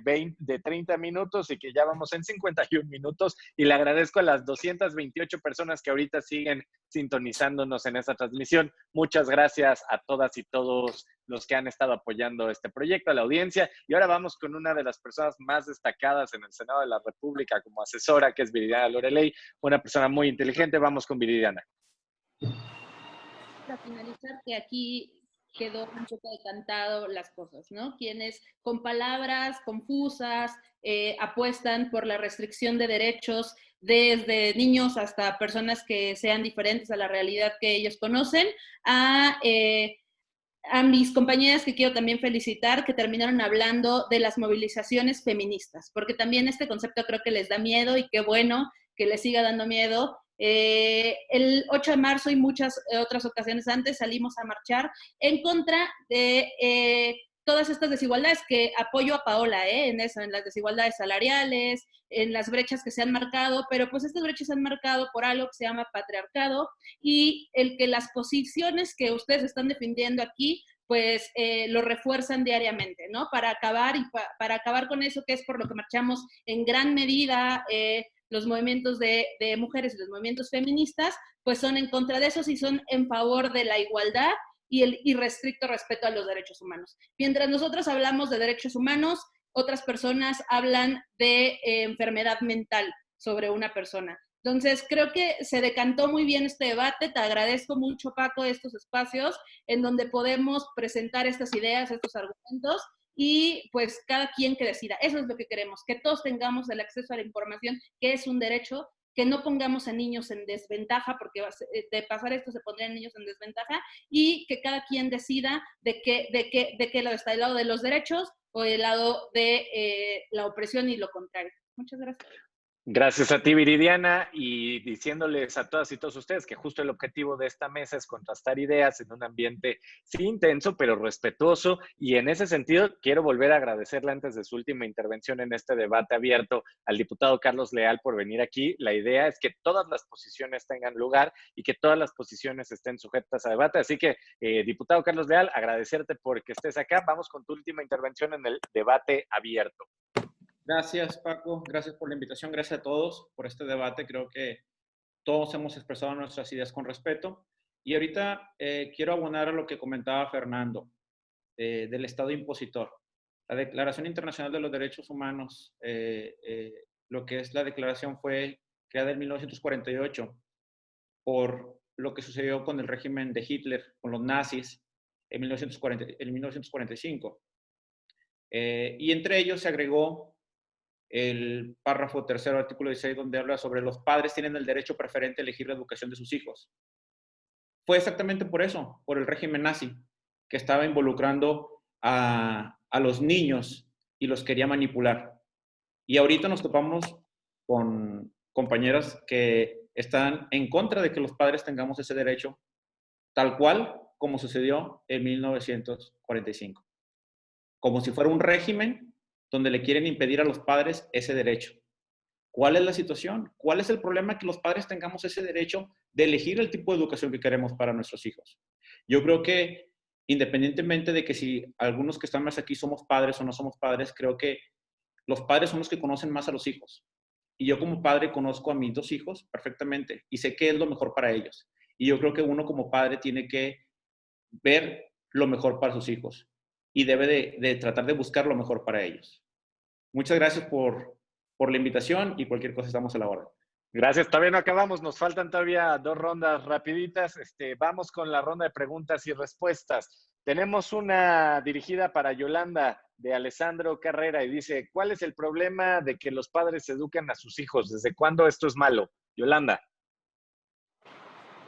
30 minutos y que ya vamos en 51 minutos. Y le agradezco a las 228 personas que ahorita siguen sintonizándonos en esta transmisión. Muchas gracias a todas y todos los que han estado apoyando este proyecto, a la audiencia. Y ahora vamos con una de las personas más destacadas en el Senado de la República como asesora, que es Viridiana Loreley, una persona muy inteligente. Vamos con Viridiana. Para finalizar, que aquí quedó un poco decantado las cosas, ¿no? Quienes con palabras confusas apuestan por la restricción de derechos desde niños hasta personas que sean diferentes a la realidad que ellos conocen, a mis compañeras que quiero también felicitar, que terminaron hablando de las movilizaciones feministas, porque también este concepto creo que les da miedo y qué bueno que les siga dando miedo. El 8 de marzo y muchas otras ocasiones antes salimos a marchar en contra de todas estas desigualdades, que apoyo a Paola en eso, en las desigualdades salariales, en las brechas que se han marcado, pero pues estas brechas se han marcado por algo que se llama patriarcado, y el que las posiciones que ustedes están defendiendo aquí pues lo refuerzan diariamente, ¿no? Para acabar para acabar con eso, que es por lo que marchamos en gran medida los movimientos de mujeres y los movimientos feministas, pues son en contra de eso y son en favor de la igualdad y el irrestricto respeto a los derechos humanos. Mientras nosotros hablamos de derechos humanos, otras personas hablan de enfermedad mental sobre una persona. Entonces, creo que se decantó muy bien este debate. Te agradezco mucho, Paco, estos espacios en donde podemos presentar estas ideas, estos argumentos, y pues cada quien que decida. Eso es lo que queremos, que todos tengamos el acceso a la información, que es un derecho, que no pongamos a niños en desventaja, porque de pasar esto se pondrían niños en desventaja, y que cada quien decida de qué lado está, el lado de los derechos o el lado de la opresión y lo contrario. Muchas gracias. Gracias a ti, Viridiana, y diciéndoles a todas y todos ustedes que justo el objetivo de esta mesa es contrastar ideas en un ambiente sí intenso, pero respetuoso, y en ese sentido quiero volver a agradecerle antes de su última intervención en este debate abierto al diputado Carlos Leal por venir aquí. La idea es que todas las posiciones tengan lugar y que todas las posiciones estén sujetas a debate, así que, diputado Carlos Leal, agradecerte porque estés acá. Vamos con tu última intervención en el debate abierto. Gracias, Paco. Gracias por la invitación. Gracias a todos por este debate. Creo que todos hemos expresado nuestras ideas con respeto. Y ahorita quiero abonar a lo que comentaba Fernando del Estado impositor. La Declaración Internacional de los Derechos Humanos lo que es la declaración fue creada en 1948 por lo que sucedió con el régimen de Hitler, con los nazis, en 1945. Y entre ellos se agregó el párrafo tercero, artículo 16, donde habla sobre los padres tienen el derecho preferente a elegir la educación de sus hijos. Fue exactamente por eso, por el régimen nazi, que estaba involucrando a los niños y los quería manipular. Y ahorita nos topamos con compañeras que están en contra de que los padres tengamos ese derecho, tal cual como sucedió en 1945. Como si fuera un régimen donde le quieren impedir a los padres ese derecho. ¿Cuál es la situación? ¿Cuál es el problema que los padres tengamos ese derecho de elegir el tipo de educación que queremos para nuestros hijos? Yo creo que independientemente de que si algunos que están más aquí somos padres o no somos padres, creo que los padres son los que conocen más a los hijos. Y yo como padre conozco a mis 2 hijos perfectamente y sé qué es lo mejor para ellos. Y yo creo que uno como padre tiene que ver lo mejor para sus hijos y debe de tratar de buscar lo mejor para ellos. Muchas gracias por la invitación y cualquier cosa estamos a la orden. Gracias, todavía no acabamos, nos faltan todavía 2 rondas rapiditas. Vamos con la ronda de preguntas y respuestas. Tenemos una dirigida para Yolanda de Alessandro Carrera y dice, ¿cuál es el problema de que los padres educan a sus hijos? ¿Desde cuándo esto es malo? Yolanda.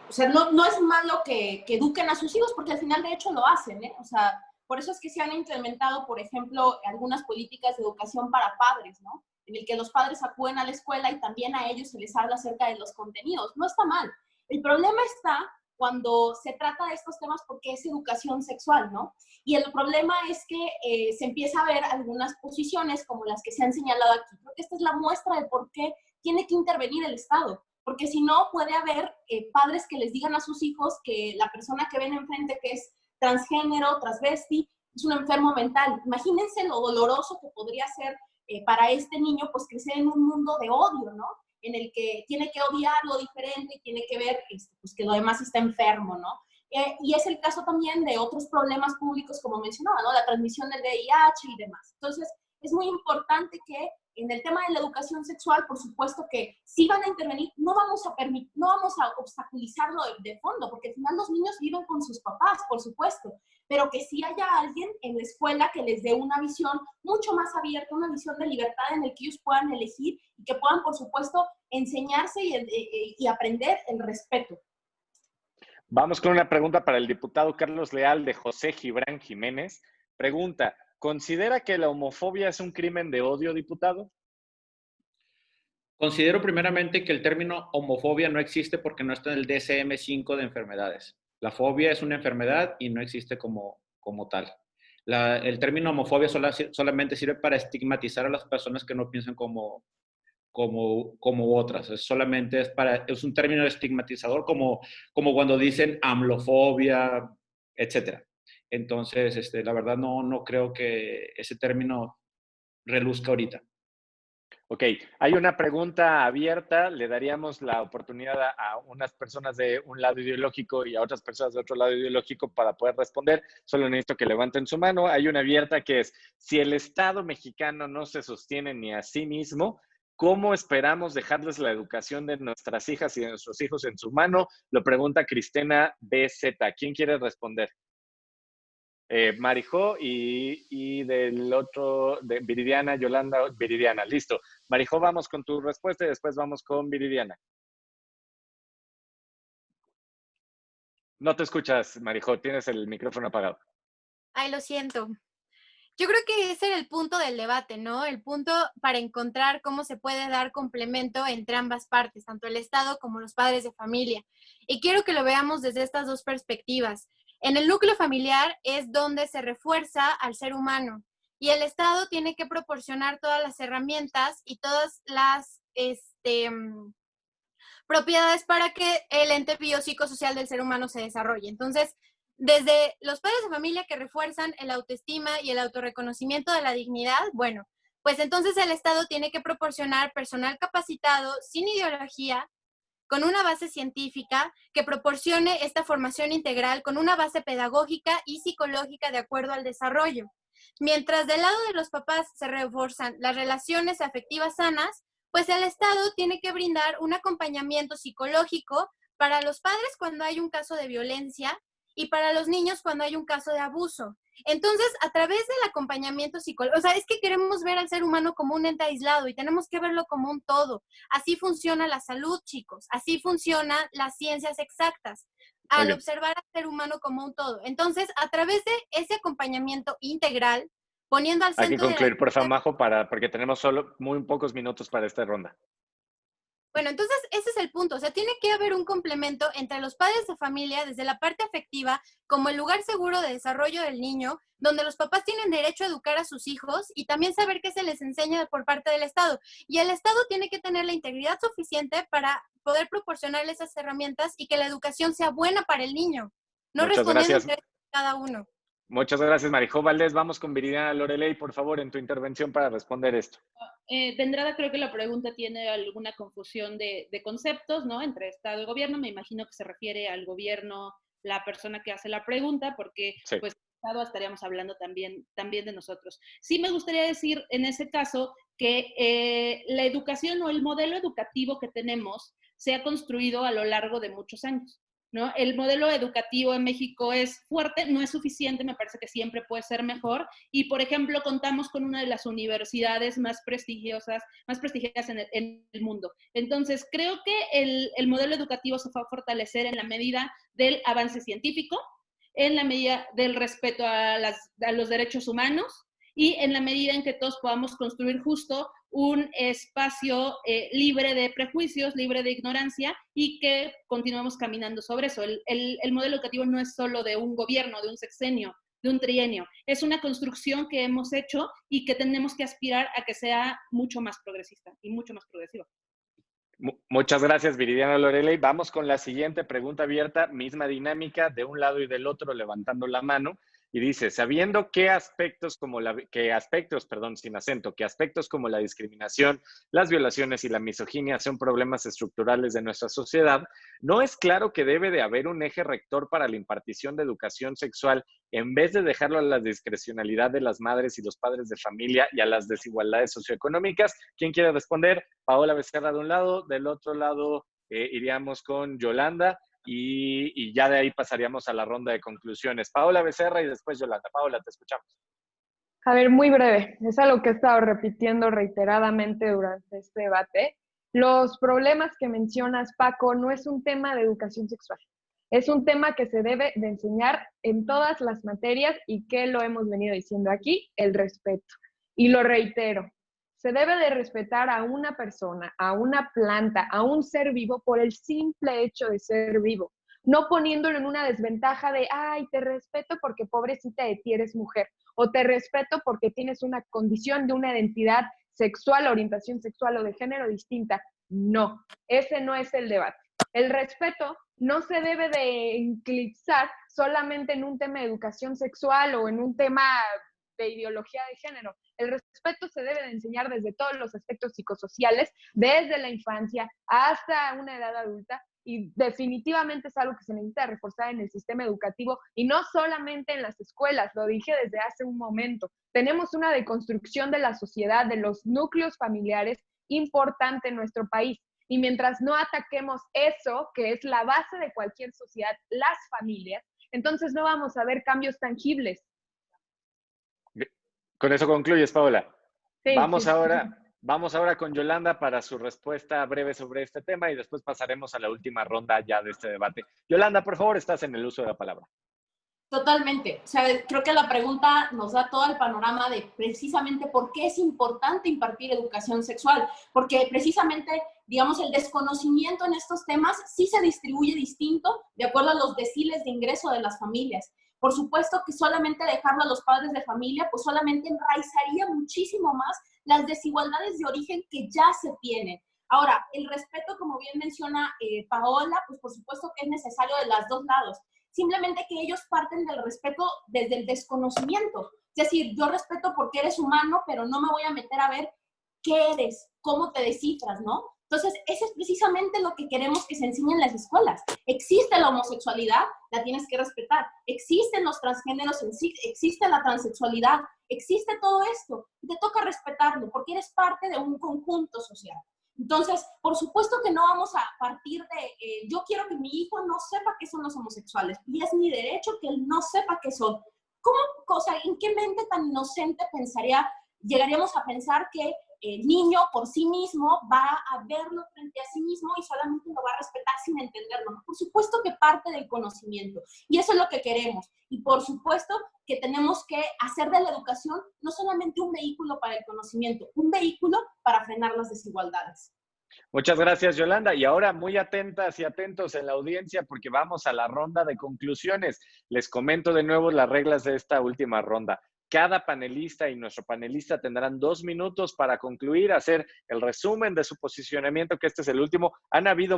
O sea, no es malo que eduquen a sus hijos porque al final de hecho lo hacen, ¿eh? O sea, por eso es que se han implementado, por ejemplo, algunas políticas de educación para padres, ¿no? En el que los padres acuden a la escuela y también a ellos se les habla acerca de los contenidos. No está mal. El problema está cuando se trata de estos temas porque es educación sexual, ¿no? Y el problema es que se empieza a ver algunas posiciones como las que se han señalado aquí. Creo que esta es la muestra de por qué tiene que intervenir el Estado. Porque si no, puede haber padres que les digan a sus hijos que la persona que ven enfrente, que es transgénero, transvesti, es un enfermo mental. Imagínense lo doloroso que podría ser para este niño, pues crecer en un mundo de odio, ¿no? En el que tiene que odiar lo diferente y tiene que ver pues, que lo demás está enfermo, ¿no? Y es el caso también de otros problemas públicos, como mencionaba, ¿no? La transmisión del VIH y demás. Entonces, es muy importante que en el tema de la educación sexual, por supuesto que si van a intervenir, no vamos a obstaculizarlo de fondo, porque al final los niños viven con sus papás, por supuesto, pero que sí haya alguien en la escuela que les dé una visión mucho más abierta, una visión de libertad en el que ellos puedan elegir y que puedan, por supuesto, enseñarse y aprender el respeto. Vamos con una pregunta para el diputado Carlos Leal de José Gibran Jiménez. Pregunta, ¿considera que la homofobia es un crimen de odio, diputado? Considero primeramente que el término homofobia no existe porque no está en el DSM-5 de enfermedades. La fobia es una enfermedad y no existe como tal. El término homofobia solamente sirve para estigmatizar a las personas que no piensan como otras. Es un término estigmatizador como cuando dicen amlofobia, etc. Entonces, la verdad no creo que ese término reluzca ahorita. Ok, hay una pregunta abierta, le daríamos la oportunidad a unas personas de un lado ideológico y a otras personas de otro lado ideológico para poder responder. Solo necesito que levanten su mano. Hay una abierta que es, si el Estado mexicano no se sostiene ni a sí mismo, ¿cómo esperamos dejarles la educación de nuestras hijas y de nuestros hijos en su mano? Lo pregunta Cristina BZ. ¿Quién quiere responder? Marijó y del otro, de Viridiana, Yolanda, Viridiana. Listo. Marijó, vamos con tu respuesta y después vamos con Viridiana. No te escuchas, Marijó. Tienes el micrófono apagado. Ay, lo siento. Yo creo que ese era el punto del debate, ¿no? El punto para encontrar cómo se puede dar complemento entre ambas partes, tanto el Estado como los padres de familia. Y quiero que lo veamos desde estas dos perspectivas. En el núcleo familiar es donde se refuerza al ser humano y el Estado tiene que proporcionar todas las herramientas y todas las propiedades para que el ente biopsicosocial del ser humano se desarrolle. Entonces, desde los padres de familia que refuerzan el autoestima y el autorreconocimiento de la dignidad, bueno, pues entonces el Estado tiene que proporcionar personal capacitado, sin ideología, con una base científica, que proporcione esta formación integral con una base pedagógica y psicológica de acuerdo al desarrollo. Mientras del lado de los papás se refuerzan las relaciones afectivas sanas, pues el Estado tiene que brindar un acompañamiento psicológico para los padres cuando hay un caso de violencia y para los niños cuando hay un caso de abuso. Entonces, a través del acompañamiento psicológico, o sea, es que queremos ver al ser humano como un ente aislado y tenemos que verlo como un todo. Así funciona la salud, chicos. Así funcionan las ciencias exactas, al observar al ser humano como un todo. Entonces, a través de ese acompañamiento integral, poniendo al centro... Hay que concluir, por favor, Majo, porque tenemos solo muy pocos minutos para esta ronda. Bueno, entonces ese es el punto, o sea, tiene que haber un complemento entre los padres de familia desde la parte afectiva como el lugar seguro de desarrollo del niño, donde los papás tienen derecho a educar a sus hijos y también saber qué se les enseña por parte del Estado. Y el Estado tiene que tener la integridad suficiente para poder proporcionarle esas herramientas y que la educación sea buena para el niño, no respondiendo a cada uno. Muchas gracias, Marijó Valdés. Vamos con Viridiana Loreley, por favor, en tu intervención para responder esto. De entrada, creo que la pregunta tiene alguna confusión de conceptos, ¿no? Entre Estado y gobierno. Me imagino que se refiere al gobierno, la persona que hace la pregunta, porque sí, pues Estado estaríamos hablando también de nosotros. Sí me gustaría decir en ese caso que la educación o el modelo educativo que tenemos se ha construido a lo largo de muchos años, ¿no? El modelo educativo en México es fuerte, no es suficiente, me parece que siempre puede ser mejor. Y, por ejemplo, contamos con una de las universidades más prestigiosas en el mundo. Entonces, creo que el modelo educativo se va a fortalecer en la medida del avance científico, en la medida del respeto a los derechos humanos y en la medida en que todos podamos construir justo un espacio libre de prejuicios, libre de ignorancia y que continuemos caminando sobre eso. El modelo educativo no es solo de un gobierno, de un sexenio, de un trienio. Es una construcción que hemos hecho y que tenemos que aspirar a que sea mucho más progresista y mucho más progresiva. Muchas gracias, Viridiana Loreley. Vamos con la siguiente pregunta abierta, misma dinámica, de un lado y del otro, levantando la mano. Y dice, sabiendo que aspectos como la discriminación, las violaciones y la misoginia son problemas estructurales de nuestra sociedad, ¿no es claro que debe de haber un eje rector para la impartición de educación sexual en vez de dejarlo a la discrecionalidad de las madres y los padres de familia y a las desigualdades socioeconómicas? ¿Quién quiere responder? Paola Becerra de un lado, del otro lado iríamos con Yolanda. Y ya de ahí pasaríamos a la ronda de conclusiones. Paola Becerra y después Yolanda. Paola, te escuchamos. A ver, muy breve. Es algo que he estado repitiendo reiteradamente durante este debate. Los problemas que mencionas, Paco, no es un tema de educación sexual. Es un tema que se debe de enseñar en todas las materias y que lo hemos venido diciendo aquí, el respeto. Y lo reitero. Se debe de respetar a una persona, a una planta, a un ser vivo por el simple hecho de ser vivo, no poniéndolo en una desventaja de, ay, te respeto porque pobrecita de ti eres mujer, o te respeto porque tienes una condición de una identidad sexual, orientación sexual o de género distinta. No, ese no es el debate. El respeto no se debe de eclipsar solamente en un tema de educación sexual o en un tema de ideología de género. El respeto se debe de enseñar desde todos los aspectos psicosociales, desde la infancia hasta una edad adulta, y definitivamente es algo que se necesita reforzar en el sistema educativo y no solamente en las escuelas, lo dije desde hace un momento. Tenemos una deconstrucción de la sociedad, de los núcleos familiares importante en nuestro país. Y mientras no ataquemos eso, que es la base de cualquier sociedad, las familias, entonces no vamos a ver cambios tangibles. Con eso concluyes, Paola. Sí, Vamos ahora con Yolanda para su respuesta breve sobre este tema y después pasaremos a la última ronda ya de este debate. Yolanda, por favor, estás en el uso de la palabra. Totalmente. O sea, creo que la pregunta nos da todo el panorama de precisamente por qué es importante impartir educación sexual. Porque precisamente, digamos, el desconocimiento en estos temas sí se distribuye distinto de acuerdo a los deciles de ingreso de las familias. Por supuesto que solamente dejarlo a los padres de familia, pues solamente enraizaría muchísimo más las desigualdades de origen que ya se tienen. Ahora, el respeto, como bien menciona Paola, pues por supuesto que es necesario de los dos lados. Simplemente que ellos parten del respeto desde el desconocimiento. Es decir, yo respeto porque eres humano, pero no me voy a meter a ver qué eres, cómo te descifras, ¿no? Entonces, eso es precisamente lo que queremos que se enseñe en las escuelas. Existe la homosexualidad, la tienes que respetar. Existen los transgéneros en sí, existe la transexualidad, existe todo esto. Y te toca respetarlo porque eres parte de un conjunto social. Entonces, por supuesto que no vamos a partir de, yo quiero que mi hijo no sepa qué son los homosexuales, y es mi derecho que él no sepa qué son. ¿Cómo, o sea, en qué mente tan inocente llegaríamos a pensar que el niño por sí mismo va a verlo frente a sí mismo y solamente lo va a respetar sin entenderlo, ¿no? Por supuesto que parte del conocimiento, y eso es lo que queremos. Y por supuesto que tenemos que hacer de la educación no solamente un vehículo para el conocimiento, un vehículo para frenar las desigualdades. Muchas gracias, Yolanda. Y ahora muy atentas y atentos en la audiencia porque vamos a la ronda de conclusiones. Les comento de nuevo las reglas de esta última ronda. Cada panelista y nuestro panelista tendrán 2 minutos para concluir, hacer el resumen de su posicionamiento, que este es el último. Han habido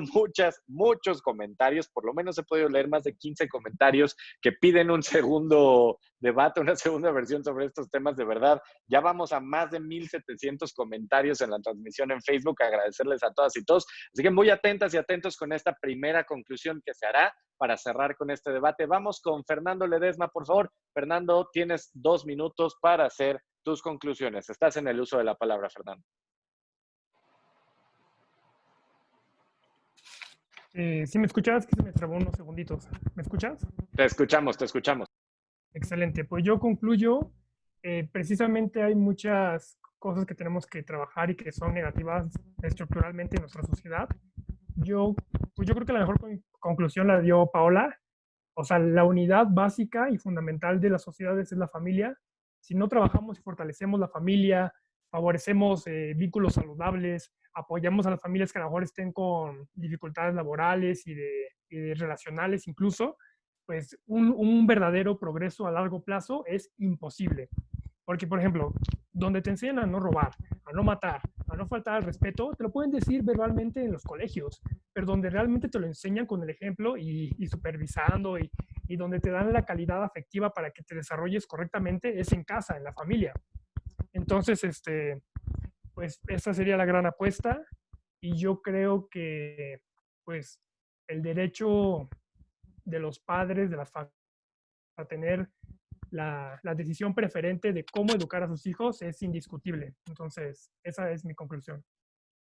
muchos comentarios, por lo menos he podido leer más de 15 comentarios que piden un segundo debate, una segunda versión sobre estos temas. De verdad, ya vamos a más de 1,700 comentarios en la transmisión en Facebook. Agradecerles a todas y todos. Así que muy atentas y atentos con esta primera conclusión que se hará para cerrar con este debate. Vamos con Fernando Ledesma, por favor. Fernando, tienes 2 minutos para hacer tus conclusiones. Estás en el uso de la palabra, Fernando. ¿Sí me escuchas? Que se me trabó unos segunditos. ¿Me escuchas? Te escuchamos, te escuchamos. Excelente. Pues yo concluyo. Precisamente hay muchas cosas que tenemos que trabajar y que son negativas estructuralmente en nuestra sociedad. Yo creo que la mejor conclusión la dio Paola. O sea, la unidad básica y fundamental de las sociedades es la familia. Si no trabajamos y fortalecemos la familia, favorecemos vínculos saludables, apoyamos a las familias que a lo mejor estén con dificultades laborales y de relacionales incluso, pues un verdadero progreso a largo plazo es imposible. Porque, por ejemplo, donde te enseñan a no robar, a no matar, a no faltar al respeto, te lo pueden decir verbalmente en los colegios, pero donde realmente te lo enseñan con el ejemplo y supervisando y donde te dan la calidad afectiva para que te desarrolles correctamente es en casa, en la familia. Entonces, pues esa sería la gran apuesta y yo creo que pues el derecho de los padres, de las familias, a tener la decisión preferente de cómo educar a sus hijos es indiscutible. Entonces, esa es mi conclusión.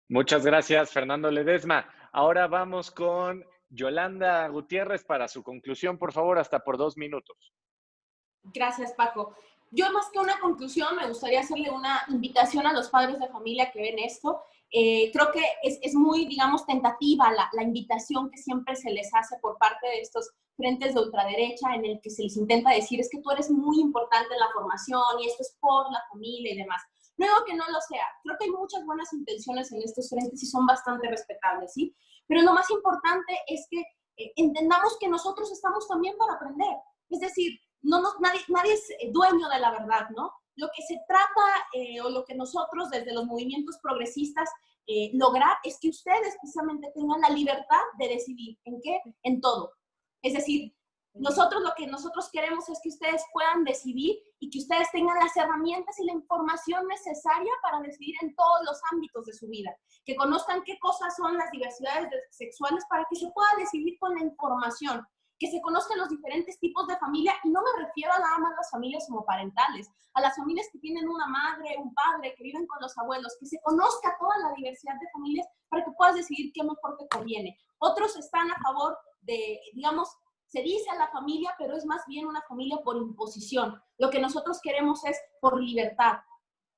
Muchas gracias, Fernando Ledesma. Ahora vamos con Yolanda Gutiérrez para su conclusión, por favor, hasta por 2 minutos. Gracias, Paco. Yo más que una conclusión me gustaría hacerle una invitación a los padres de familia que ven esto. Creo que es muy, digamos, tentativa la invitación que siempre se les hace por parte de estos frentes de ultraderecha en el que se les intenta decir es que tú eres muy importante en la formación y esto es por la familia y demás. No digo que no lo sea. Creo que hay muchas buenas intenciones en estos frentes y son bastante respetables, ¿sí? Pero lo más importante es que entendamos que nosotros estamos también para aprender. Es decir, nadie es dueño de la verdad, ¿no? Lo que se trata o lo que nosotros desde los movimientos progresistas lograr es que ustedes precisamente tengan la libertad de decidir. ¿En qué? En todo. Es decir, lo que nosotros queremos es que ustedes puedan decidir y que ustedes tengan las herramientas y la información necesaria para decidir en todos los ámbitos de su vida. Que conozcan qué cosas son las diversidades sexuales para que se pueda decidir con la información. Que se conozcan los diferentes tipos de familia, y no me refiero a nada más a las familias homoparentales, a las familias que tienen una madre, un padre, que viven con los abuelos, que se conozca toda la diversidad de familias para que puedas decidir qué mejor te conviene. Otros están a favor de, digamos, se dice a la familia, pero es más bien una familia por imposición. Lo que nosotros queremos es por libertad.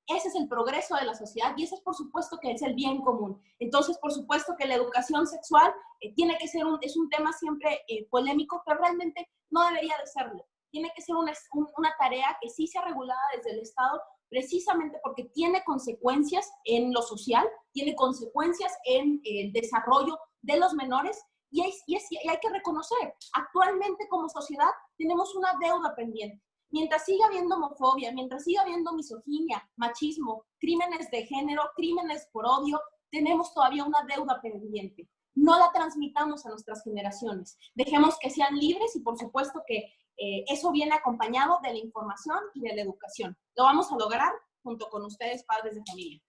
Ese es el progreso de la sociedad y ese es, por supuesto, que es el bien común. Entonces, por supuesto que la educación sexual tiene que ser es un tema siempre polémico, pero realmente no debería de serlo. Tiene que ser una tarea que sí sea regulada desde el Estado, precisamente porque tiene consecuencias en lo social, tiene consecuencias en el desarrollo de los menores y hay que reconocer, actualmente como sociedad tenemos una deuda pendiente. Mientras siga habiendo homofobia, mientras siga habiendo misoginia, machismo, crímenes de género, crímenes por odio, tenemos todavía una deuda pendiente. No la transmitamos a nuestras generaciones. Dejemos que sean libres y por supuesto que eso viene acompañado de la información y de la educación. Lo vamos a lograr junto con ustedes, padres de familia.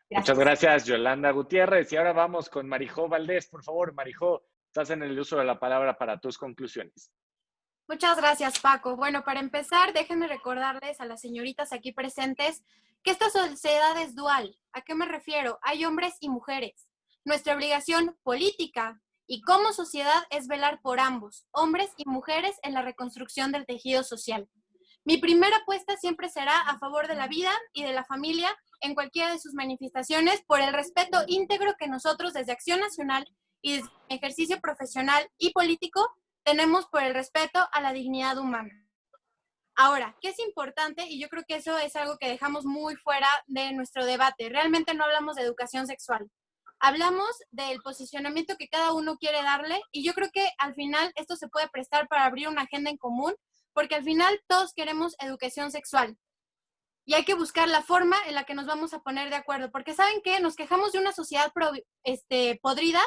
Gracias. Muchas gracias, Yolanda Gutiérrez. Y ahora vamos con Marijó Valdés. Por favor, Marijó, estás en el uso de la palabra para tus conclusiones. Muchas gracias, Paco. Bueno, para empezar, déjenme recordarles a las señoritas aquí presentes que esta sociedad es dual. ¿A qué me refiero? Hay hombres y mujeres. Nuestra obligación política y como sociedad es velar por ambos, hombres y mujeres, en la reconstrucción del tejido social. Mi primera apuesta siempre será a favor de la vida y de la familia en cualquiera de sus manifestaciones, por el respeto íntegro que nosotros desde Acción Nacional y desde mi ejercicio profesional y político tenemos por el respeto a la dignidad humana. Ahora, ¿qué es importante? Y yo creo que eso es algo que dejamos muy fuera de nuestro debate. Realmente no hablamos de educación sexual. Hablamos del posicionamiento que cada uno quiere darle, y yo creo que al final esto se puede prestar para abrir una agenda en común, porque al final todos queremos educación sexual. Y hay que buscar la forma en la que nos vamos a poner de acuerdo, porque ¿saben qué? Nos quejamos de una sociedad podrida,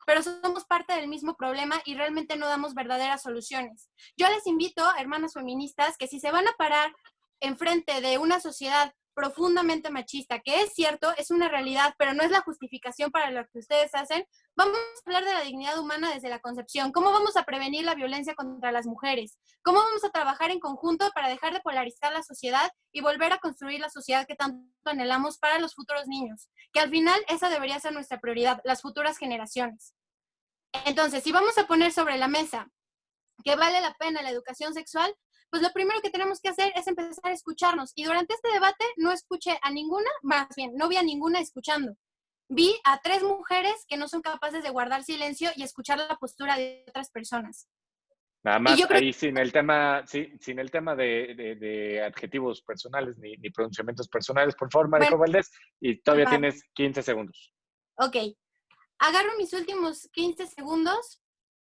pero somos parte del mismo problema y realmente no damos verdaderas soluciones. Yo les invito, hermanas feministas, que si se van a parar enfrente de una sociedad profundamente machista, que es cierto, es una realidad, pero no es la justificación para lo que ustedes hacen, vamos a hablar de la dignidad humana desde la concepción. ¿Cómo vamos a prevenir la violencia contra las mujeres? ¿Cómo vamos a trabajar en conjunto para dejar de polarizar la sociedad y volver a construir la sociedad que tanto anhelamos para los futuros niños? Que al final esa debería ser nuestra prioridad, las futuras generaciones. Entonces, si vamos a poner sobre la mesa que vale la pena la educación sexual, pues lo primero que tenemos que hacer es empezar a escucharnos. Y durante este debate no escuché a ninguna, más bien, no vi a ninguna escuchando. Vi a 3 mujeres que no son capaces de guardar silencio y escuchar la postura de otras personas. Nada más ahí sin el tema de adjetivos personales ni pronunciamientos personales, por favor, Marijo Valdés, y todavía tienes 15 segundos. Ok. Agarro mis últimos 15 segundos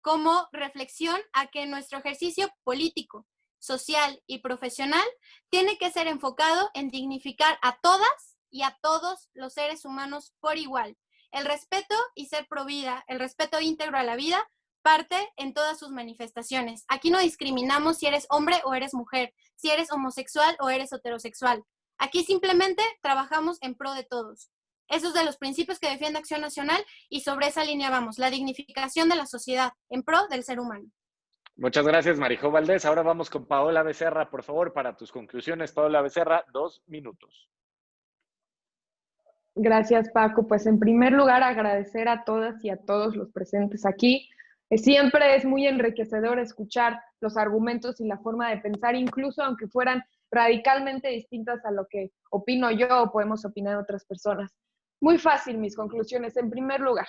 como reflexión a que nuestro ejercicio político, social y profesional tiene que ser enfocado en dignificar a todas y a todos los seres humanos por igual. El respeto y ser pro vida, el respeto íntegro a la vida, parte en todas sus manifestaciones. Aquí no discriminamos si eres hombre o eres mujer, si eres homosexual o eres heterosexual. Aquí simplemente trabajamos en pro de todos. Esos de los principios que defiende Acción Nacional, y sobre esa línea vamos, la dignificación de la sociedad en pro del ser humano. Muchas gracias, Marijo Valdés. Ahora vamos con Paola Becerra, por favor, para tus conclusiones. Paola Becerra, 2 minutos. Gracias, Paco. Pues en primer lugar, agradecer a todas y a todos los presentes aquí. Siempre es muy enriquecedor escuchar los argumentos y la forma de pensar, incluso aunque fueran radicalmente distintas a lo que opino yo o podemos opinar otras personas. Muy fácil mis conclusiones. En primer lugar,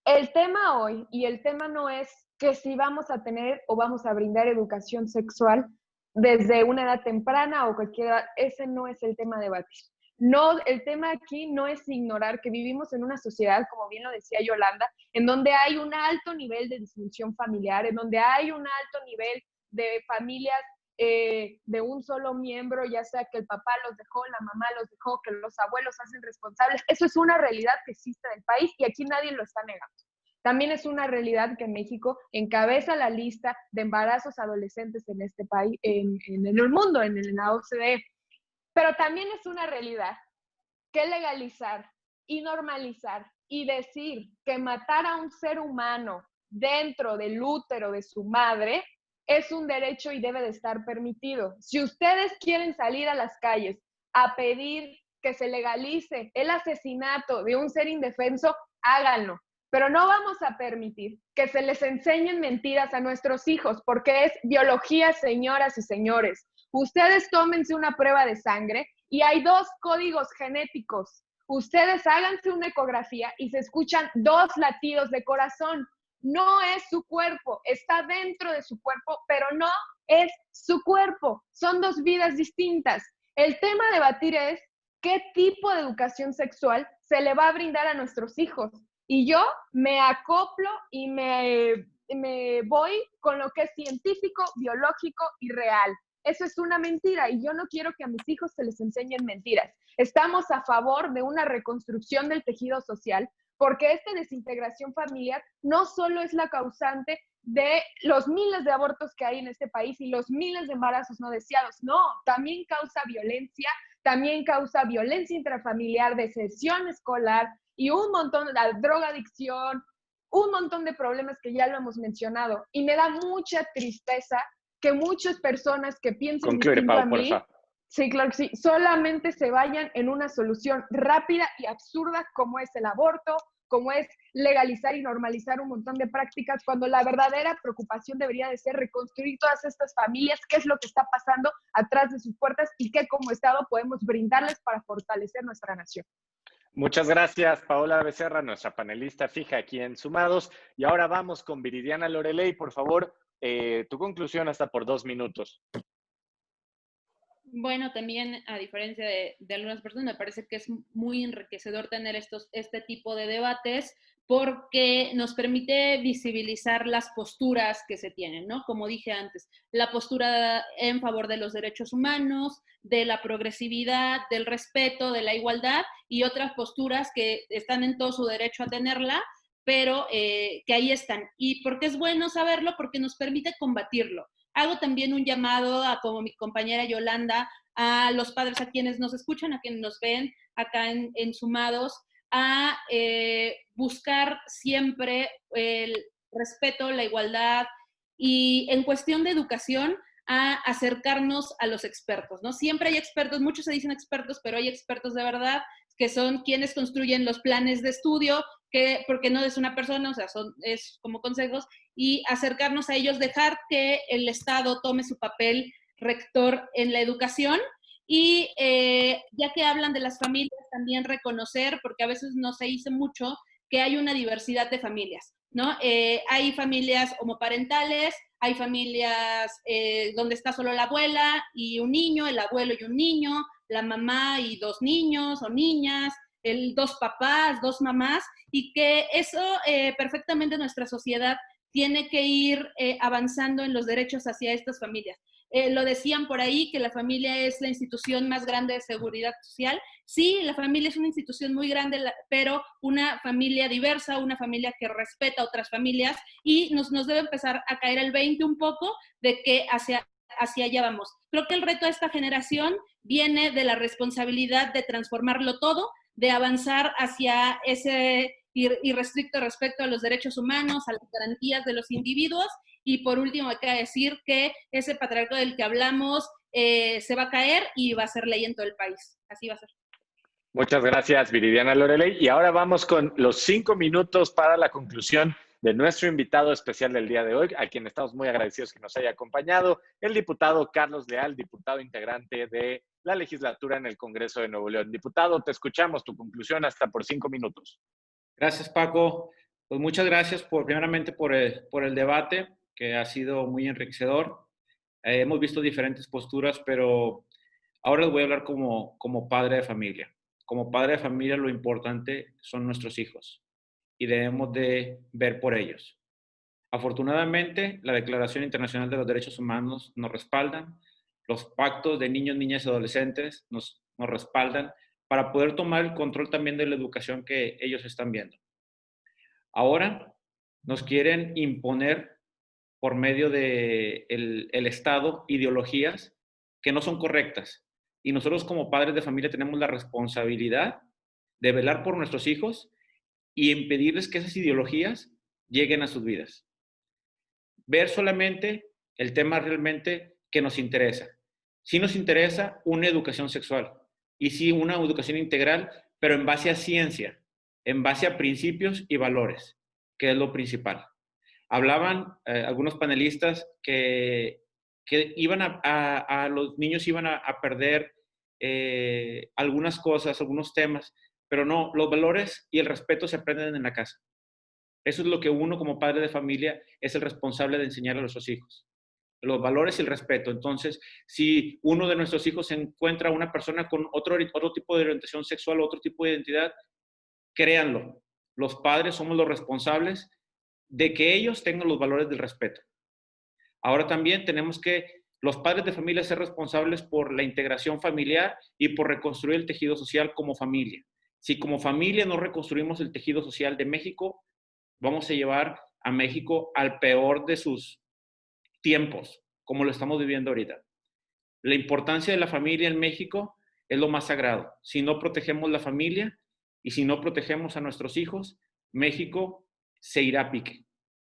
el tema hoy, y el tema no es que si vamos a tener o vamos a brindar educación sexual desde una edad temprana o cualquier edad, ese no es el tema a debatir. No, el tema aquí no es ignorar que vivimos en una sociedad, como bien lo decía Yolanda, en donde hay un alto nivel de disfunción familiar, en donde hay un alto nivel de familias de un solo miembro, ya sea que el papá los dejó, la mamá los dejó, que los abuelos hacen responsables. Eso es una realidad que existe en el país y aquí nadie lo está negando. También es una realidad que México encabeza la lista de embarazos adolescentes en este país, en el mundo, en la OCDE. Pero también es una realidad que legalizar y normalizar y decir que matar a un ser humano dentro del útero de su madre es un derecho y debe de estar permitido. Si ustedes quieren salir a las calles a pedir que se legalice el asesinato de un ser indefenso, háganlo. Pero no vamos a permitir que se les enseñen mentiras a nuestros hijos, porque es biología, señoras y señores. Ustedes tómense una prueba de sangre y hay 2 códigos genéticos. Ustedes háganse una ecografía y se escuchan 2 latidos de corazón. No es su cuerpo, está dentro de su cuerpo, pero no es su cuerpo. Son 2 vidas distintas. El tema a debatir es qué tipo de educación sexual se le va a brindar a nuestros hijos. Y yo me acoplo y me voy con lo que es científico, biológico y real. Eso es una mentira y yo no quiero que a mis hijos se les enseñen mentiras. Estamos a favor de una reconstrucción del tejido social porque esta desintegración familiar no solo es la causante de los miles de abortos que hay en este país y los miles de embarazos no deseados, no, también causa violencia intrafamiliar, deserción escolar y un montón de drogadicción, un montón de problemas que ya lo hemos mencionado. Y me da mucha tristeza que muchas personas que piensen distinto a mí Sí, claro que sí. Solamente se vayan en una solución rápida y absurda como es el aborto, como es legalizar y normalizar un montón de prácticas, cuando la verdadera preocupación debería de ser reconstruir todas estas familias, qué es lo que está pasando atrás de sus puertas y qué como Estado podemos brindarles para fortalecer nuestra nación. Muchas gracias, Paola Becerra, nuestra panelista fija aquí en Sumados. Y ahora vamos con Viridiana Loreley. Por favor, tu conclusión hasta por 2 minutos. Bueno, también a diferencia de algunas personas, me parece que es muy enriquecedor tener este tipo de debates porque nos permite visibilizar las posturas que se tienen, ¿no? Como dije antes, la postura en favor de los derechos humanos, de la progresividad, del respeto, de la igualdad y otras posturas que están en todo su derecho a tenerla, pero que ahí están. ¿Y por qué es bueno saberlo? Porque nos permite combatirlo. Hago también un llamado a, como mi compañera Yolanda, a los padres, a quienes nos escuchan, a quienes nos ven acá en Sumados, a buscar siempre el respeto, la igualdad y en cuestión de educación a acercarnos a los expertos, ¿no? Siempre hay expertos, muchos se dicen expertos, pero hay expertos de verdad que son quienes construyen los planes de estudio, que porque no es una persona, o sea, es como consejos, y acercarnos a ellos, dejar que el Estado tome su papel rector en la educación y ya que hablan de las familias, también reconocer, porque a veces no se dice mucho, que hay una diversidad de familias, ¿no? Hay familias homoparentales, hay familias donde está solo la abuela y un niño, el abuelo y un niño, la mamá y 2 niños o niñas, 2 papás, 2 mamás, y que eso perfectamente nuestra sociedad tiene que ir avanzando en los derechos hacia estas familias. Lo decían por ahí, que la familia es la institución más grande de seguridad social. Sí, la familia es una institución muy grande, pero una familia diversa, una familia que respeta a otras familias, y nos debe empezar a caer el 20 un poco de que hacia allá vamos. Creo que el reto de esta generación viene de la responsabilidad de transformarlo todo, de avanzar hacia ese irrestricto respeto a los derechos humanos, a las garantías de los individuos. Y por último, hay que decir que ese patriarcado del que hablamos se va a caer y va a ser ley en todo el país. Así va a ser. Muchas gracias, Viridiana Loreley. Y ahora vamos con los 5 minutos para la conclusión de nuestro invitado especial del día de hoy, a quien estamos muy agradecidos que nos haya acompañado, el diputado Carlos Leal, diputado integrante de la legislatura en el Congreso de Nuevo León. Diputado, te escuchamos, tu conclusión hasta por 5 minutos. Gracias, Paco. Pues muchas gracias primeramente por el debate, que ha sido muy enriquecedor. Hemos visto diferentes posturas, pero ahora les voy a hablar como padre de familia. Como padre de familia, lo importante son nuestros hijos y debemos de ver por ellos. Afortunadamente, la Declaración Internacional de los Derechos Humanos nos respaldan, los pactos de niños, niñas y adolescentes nos respaldan para poder tomar el control también de la educación que ellos están viendo. Ahora nos quieren imponer por medio del el Estado ideologías que no son correctas. Y nosotros como padres de familia tenemos la responsabilidad de velar por nuestros hijos y impedirles que esas ideologías lleguen a sus vidas. Ver solamente el tema realmente que nos interesa. Sí nos interesa una educación sexual y sí una educación integral, pero en base a ciencia, en base a principios y valores, que es lo principal. Hablaban algunos panelistas que iban a los niños iban a perder algunas cosas, algunos temas, pero no, los valores y el respeto se aprenden en la casa. Eso es lo que uno como padre de familia es el responsable de enseñar a nuestros hijos. Los valores y el respeto. Entonces, si uno de nuestros hijos encuentra una persona con otro tipo de orientación sexual o otro tipo de identidad, créanlo, los padres somos los responsables de que ellos tengan los valores del respeto. Ahora también tenemos que los padres de familia ser responsables por la integración familiar y por reconstruir el tejido social como familia. Si como familia no reconstruimos el tejido social de México, vamos a llevar a México al peor de sus tiempos, como lo estamos viviendo ahorita. La importancia de la familia en México es lo más sagrado. Si no protegemos la familia y si no protegemos a nuestros hijos, México se irá a pique.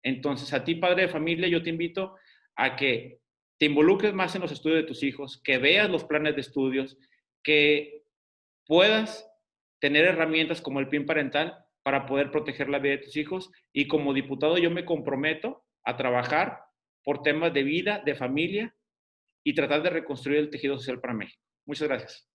Entonces, a ti, padre de familia, yo te invito a que te involucres más en los estudios de tus hijos, que veas los planes de estudios, que puedas tener herramientas como el PIN parental para poder proteger la vida de tus hijos. Y como diputado yo me comprometo a trabajar por temas de vida, de familia y tratar de reconstruir el tejido social para México. Muchas gracias.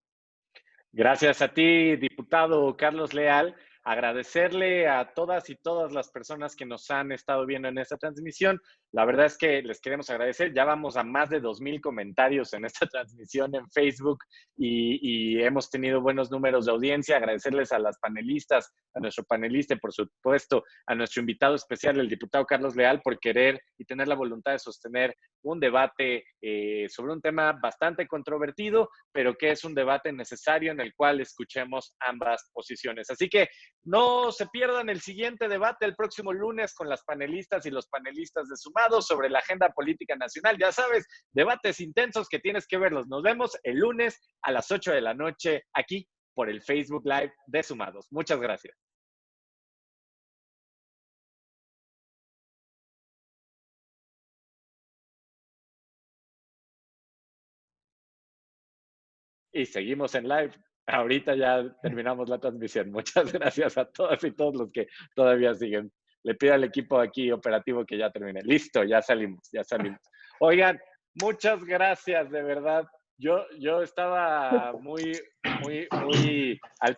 Gracias a ti, diputado Carlos Leal. Agradecerle a todas y todas las personas que nos han estado viendo en esta transmisión. La verdad es que les queremos agradecer. Ya vamos a más de 2,000 comentarios en esta transmisión en Facebook y hemos tenido buenos números de audiencia. Agradecerles a las panelistas, a nuestro panelista y por supuesto a nuestro invitado especial, el diputado Carlos Leal, por querer y tener la voluntad de sostener un debate sobre un tema bastante controvertido, pero que es un debate necesario en el cual escuchemos ambas posiciones. Así que no se pierdan el siguiente debate el próximo lunes con las panelistas y los panelistas de Sumados sobre la agenda política nacional. Ya sabes, debates intensos que tienes que verlos. Nos vemos el lunes a las 8 de la noche aquí por el Facebook Live de Sumados. Muchas gracias. Y seguimos en live. Ahorita ya terminamos la transmisión. Muchas gracias a todas y todos los que todavía siguen. Le pido al equipo aquí operativo que ya termine. Listo, ya salimos, ya salimos. Oigan, muchas gracias, de verdad. Yo estaba muy al